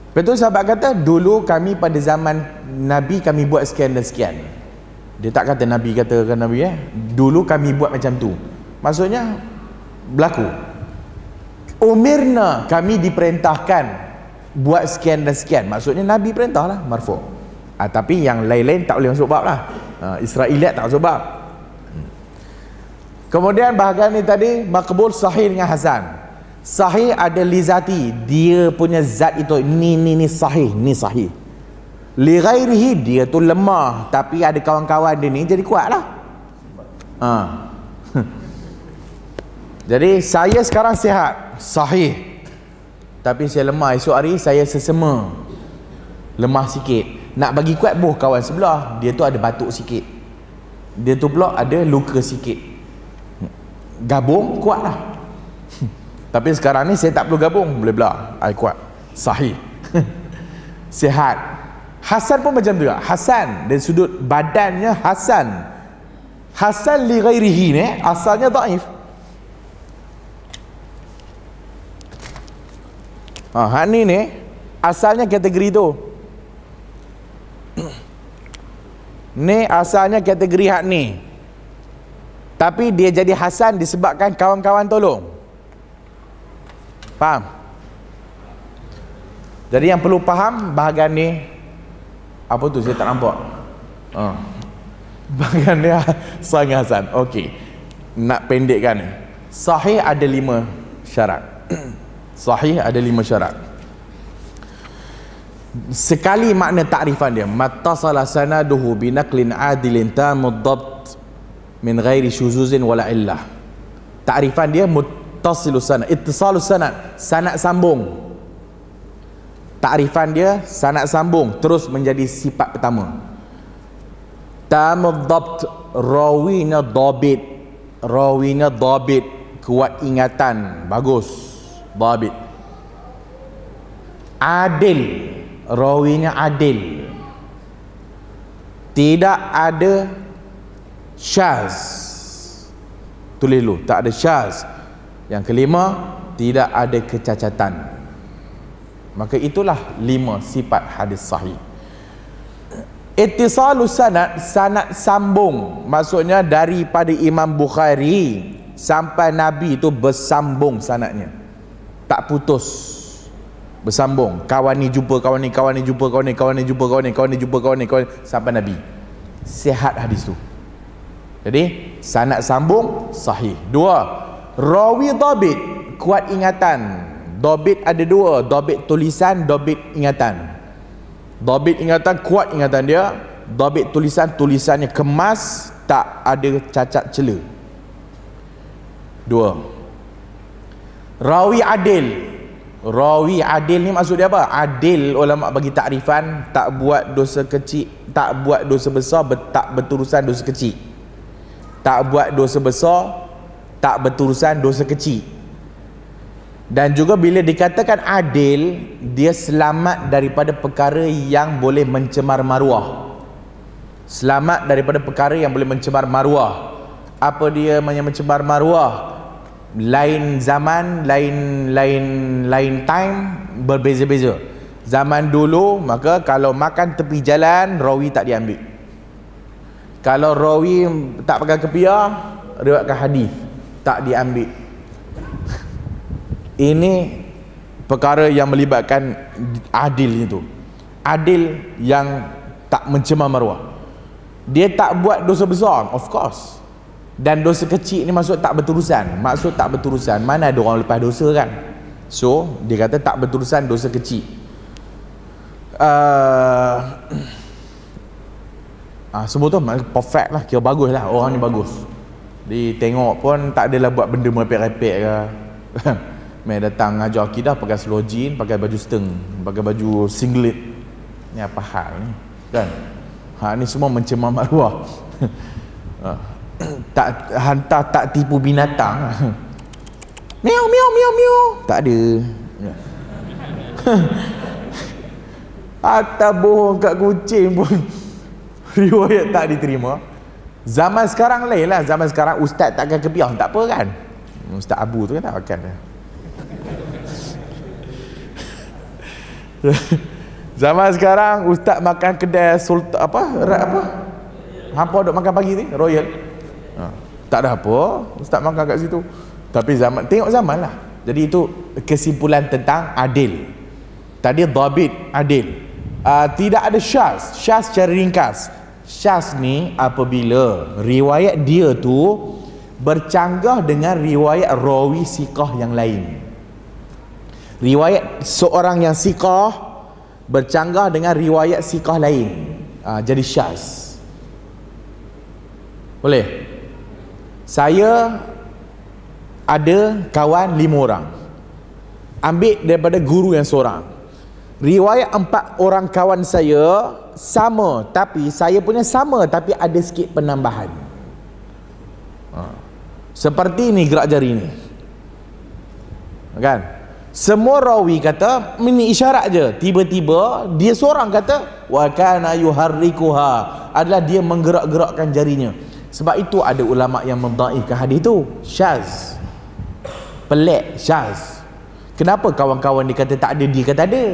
Betul, sahabat kata dulu kami pada zaman Nabi kami buat sekian dan sekian. Dia tak kata Nabi katakan Nabi dulu kami buat macam tu. Maksudnya berlaku. Umirna, kami diperintahkan buat sekian dan sekian. Maksudnya Nabi perintah lah, marfu'. Tapi yang lain-lain tak boleh masuk bab lah. Israeliat tak masuk bab. Kemudian bahagian ni tadi makbul, sahih dengan hasan. Sahih ada lizati, dia punya zat itu ni sahih, ni sahih. Li ghairihi, dia tu lemah tapi ada kawan-kawan dia ni jadi kuat lah. Jadi saya sekarang sihat, sahih, tapi saya lemah. Esok hari saya sesema, lemah sikit. Nak bagi kuat kawan sebelah, dia tu ada batuk sikit, dia tu pula ada luka sikit. Gabung kuat lah. Tapi sekarang ni saya tak perlu gabung, boleh belah, I kuat, sahih. Sihat. Hasan pun macam tu lah. Hasan dari sudut badannya hasan. Hasan li ghairihi ni asalnya dhaif. Hak ni asalnya kategori tu. Ni asalnya kategori hak ni. Tapi dia jadi hasan disebabkan kawan-kawan tolong. Faham? Jadi yang perlu faham bahagian ni. Apa tu saya tak nampak. Bahkan dia sahih hasan. Okey. Nak pendekkan. Sahih ada 5 syarat. Sahih ada 5 syarat. Sekali makna takrifan dia, mattasala sanaduhu binaqlin adilin tamud dhabt min ghairi syuzuzin wala illah. Takrifan dia muttasilus sanad, ittisalus sanad, sanad sambung. Takrifan dia sanad sambung terus menjadi sifat pertama. Tamud dhabt, rawinya dhabit, rawinya dhabit, kuat ingatan, bagus, dhabit. Adil, rawinya adil, tidak ada syaz. Tulis dulu, tak ada syaz. Yang kelima, tidak ada kecacatan. Maka itulah 5 sifat hadis sahih. Ittisalus sanad, sanad sambung, maksudnya daripada Imam Bukhari sampai Nabi itu bersambung sanadnya, tak putus, bersambung. Kawan ni jumpa kawan ni, kawan ni jumpa kawan ni, kawan ni jumpa kawan ni, kawan ni jumpa kawan ni, kawan ni, sampai Nabi. Sihat hadis tu. Jadi sanad sambung sahih. 2, rawi dhabit, kuat ingatan. Dhabit ada 2, dhabit tulisan, dhabit ingatan. Dhabit ingatan, kuat ingatan dia. Dhabit tulisan, tulisannya kemas, tak ada cacat cela. 2, rawi adil. Rawi adil ni maksud dia apa? Adil, ulama bagi takrifan, tak buat dosa kecil, tak buat dosa besar, tak berterusan dosa kecil. Tak buat dosa besar, tak berterusan dosa kecil. Dan juga bila dikatakan adil, dia selamat daripada perkara yang boleh mencemar maruah. Selamat daripada perkara yang boleh mencemar maruah. Apa dia mencemar maruah? Lain zaman, lain time, berbeza-beza. Zaman dulu, maka kalau makan tepi jalan, rawi tak diambil. Kalau rawi tak pakai kepiah, riwayatkan hadis, tak diambil. Ini perkara yang melibatkan adil itu. Adil yang tak mencemar maruah. Dia tak buat dosa besar, of course. Dan dosa kecil ni maksud tak berterusan. Maksud tak berterusan, mana ada orang lepas dosa kan? So, dia kata tak berterusan dosa kecil. Semua tu perfect lah, kira bagus lah. Orang ni bagus. Dia tengok pun tak adalah buat benda merepek-repek ke. Mai datang ngajar akidah pakai seluar jean, pakai baju steng, pakai baju singlet. Ni apa hal ni? Kan? Ni semua mencemar maruah. Tak hantar, tak tipu binatang. Miau miau miau miau. Tak ada. Atas bohong kat kucing pun riwayat tak diterima. Zaman sekarang lain lah. Zaman sekarang ustaz tak akan kepiah, tak apa kan? Ustaz Abu tu kan tak akan dah. Zaman sekarang ustaz makan kedai sultan apa hampa duk makan pagi ni Royal, tak ada apa, ustaz makan kat situ. Tapi zaman, tengok zaman lah. Jadi itu kesimpulan tentang adil. Tadi dhabit, adil. Tidak ada syaz. Syaz secara ringkas, syaz ni apabila riwayat dia tu bercanggah dengan riwayat rawi siqah yang lain. Riwayat seorang yang siqah bercanggah dengan riwayat siqah lain, jadi syaz. Boleh? Saya ada kawan 5 orang, ambil daripada guru yang seorang. Riwayat 4 orang kawan saya sama, tapi saya punya sama tapi ada sikit penambahan. Seperti ni gerak jari ni, kan? Semua rawi kata ini isyarat je. Tiba-tiba dia seorang kata wa kana yuharrikuha, adalah dia menggerak-gerakkan jarinya. Sebab itu ada ulama yang mendhaifkan hadis tu. Syaz, pelik, syaz. Kenapa kawan-kawan dia kata tak ada, dia kata ada?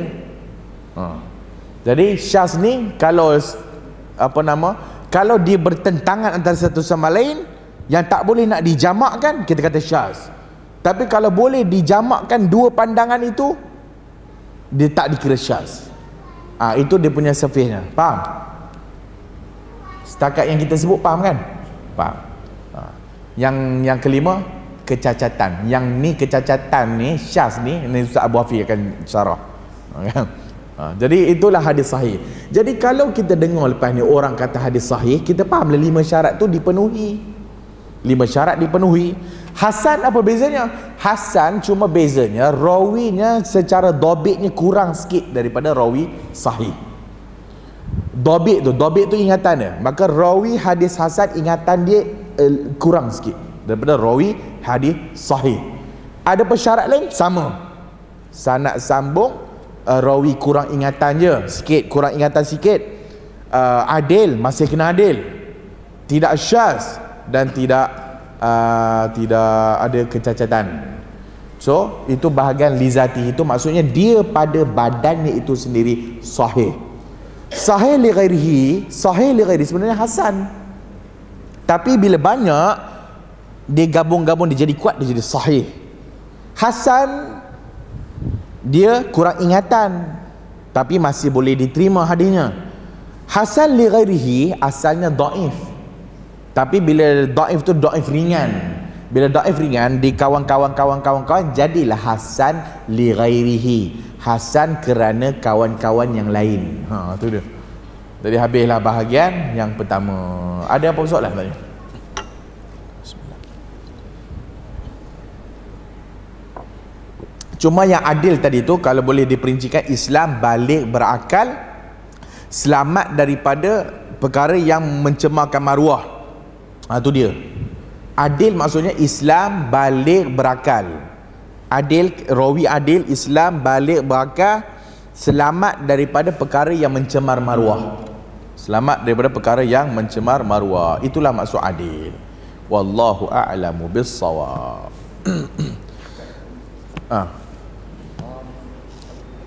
Jadi syaz ni kalau kalau dia bertentangan antara satu sama lain yang tak boleh nak dijamakkan, kita kata syaz. Tapi kalau boleh dijamakkan 2 pandangan itu, dia tak dikira syaz. Itu dia punya safihnya. Faham? Setakat yang kita sebut faham kan? Faham. Yang kelima, kecacatan. Yang ni kecacatan ni, syaz ni Ustaz Abu Hafiz akan syarah. Kan? Jadi itulah hadis sahih. Jadi kalau kita dengar lepas ni orang kata hadis sahih, kita fahamlah 5 syarat tu dipenuhi. 5 syarat dipenuhi. Hasan apa bezanya? Hasan cuma bezanya rawinya secara dobitnya kurang sikit daripada rawi sahih. Dobit tu ingatan dia. Maka rawi hadis hasan ingatan dia kurang sikit daripada rawi hadis sahih. Ada persyarat lain? Sama. Sanad sambung, rawi kurang ingatan je sikit, kurang ingatan sikit. Adil, masih kena adil. Tidak syaz dan tidak ada kecacatan. So itu bahagian lizati, itu maksudnya dia pada badannya itu sendiri sahih. Sahih li ghairihi, sahih li ghairi sebenarnya hasan. Tapi bila banyak dia gabung-gabung, dia jadi kuat, dia jadi sahih. Hasan dia kurang ingatan tapi masih boleh diterima hadisnya. Hasan li ghairihi asalnya dhaif. Tapi bila dhaif tu dhaif ringan. Bila dhaif ringan di kawan-kawan jadilah hasan li ghairihi. Hasan kerana kawan-kawan yang lain. Tu dia. Jadi habislah bahagian yang pertama. Ada apa soalan tanya? Cuma yang adil tadi tu kalau boleh diperincikan, Islam balik berakal, selamat daripada perkara yang mencemarkan maruah. Tu dia. Adil maksudnya Islam balik berakal. Adil, rawi adil, Islam balik berakal, selamat daripada perkara yang mencemar maruah. Selamat daripada perkara yang mencemar maruah. Itulah maksud adil. Wallahu a'lamu bis-shawab.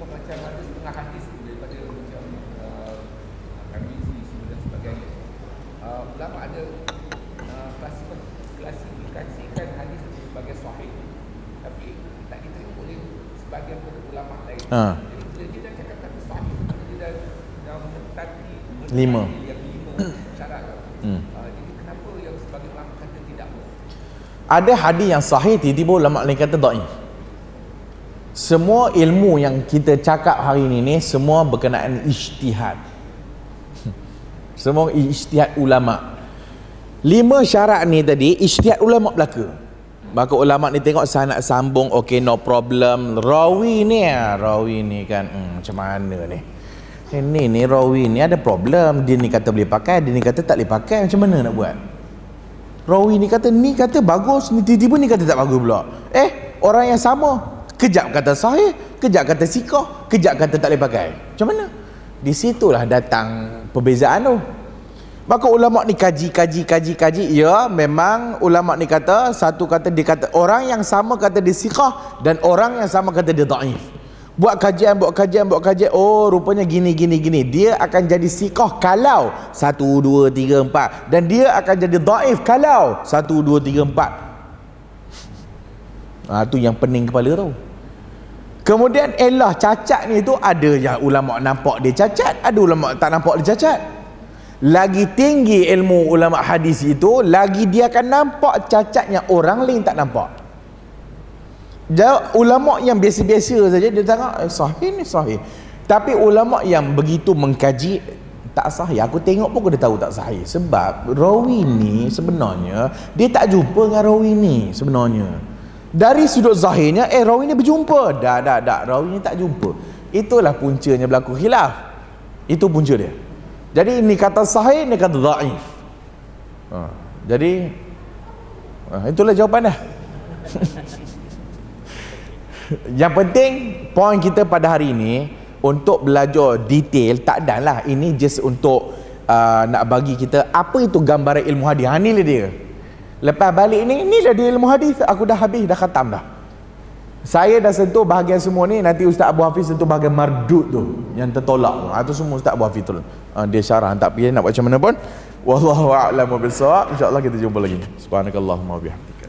Macam ada setengah hadis daripada macam Tirmizi dan sebagainya. Ulama ada klasifikasikan hadis itu sebagai sahih, tapi tak diterima oleh sebahagian ulama lain. Jadi bila dia dah cakap kata sahih, dia dah menetapkan 5 syarat. Jadi kenapa yang sebagian ulama kata tidak? Ada hadis yang sahih, tiba-tiba ulama lain kata dhaif. Semua ilmu yang kita cakap hari ini semua berkenaan ijtihad. Semua ijtihad ulama. 5 syarat ni tadi ijtihad ulama belaka. Maka ulama ni tengok sanad sambung, okey, no problem. Rawi ni kan macam mana ni? Ni rawi ni ada problem. Dia ni kata boleh pakai, dia ni kata tak boleh pakai. Macam mana nak buat? Rawi ni kata bagus, ni tiba-tiba ni kata tak bagus pula. Orang yang sama, kejap kata sahih, kejap kata siqah, kejap kata tak boleh pakai. Macam mana? Di situlah datang perbezaan tu. Maka ulama ni kaji. Ya, memang ulama ni kata, satu kata dia kata orang yang sama kata dia siqah dan orang yang sama kata dia dhaif. Buat kajian. Oh, rupanya gini. Dia akan jadi siqah kalau 1 2 3 4 dan dia akan jadi dhaif kalau 1 2 3 4. Tu yang pening kepala tu. Kemudian cacat ni tu ada yang ulama nampak dia cacat, ada ulama tak nampak dia cacat. Lagi tinggi ilmu ulama hadis itu, lagi dia akan nampak cacat yang orang lain tak nampak. Ulama yang biasa-biasa saja dia tengok sahih ni sahih. Tapi ulama yang begitu mengkaji tak sahih, aku tengok pun aku dah tahu tak sahih. Sebab rawi ni sebenarnya dia tak jumpa dengan rawi ni sebenarnya. Dari sudut zahirnya rawi ni berjumpa. Tak, rawi ni tak jumpa. Itulah puncanya berlaku khilaf. Itu punca dia. Jadi ni kata sahih, ni kata dhaif. Jadi itulah jawapan dah. Yang penting poin kita pada hari ini untuk belajar detail tak ada lah. Ini just untuk nak bagi kita apa itu gambaran ilmu hadis. Ni lah dia. Lepas balik ni inilah dia ilmu hadis. Aku dah habis, dah khatam dah. Saya dah sentuh bahagian semua ni. Nanti Ustaz Abu Hafiz sentuh bahagian mardud tu, yang tertolak tu. Itu semua Ustaz Abu Hafiz tu. Dia syarah, tak payah nak buat macam mana pun. Wallahu a'lam bishawab. InsyaAllah kita jumpa lagi. Subhanakallahumma wa bihamdika.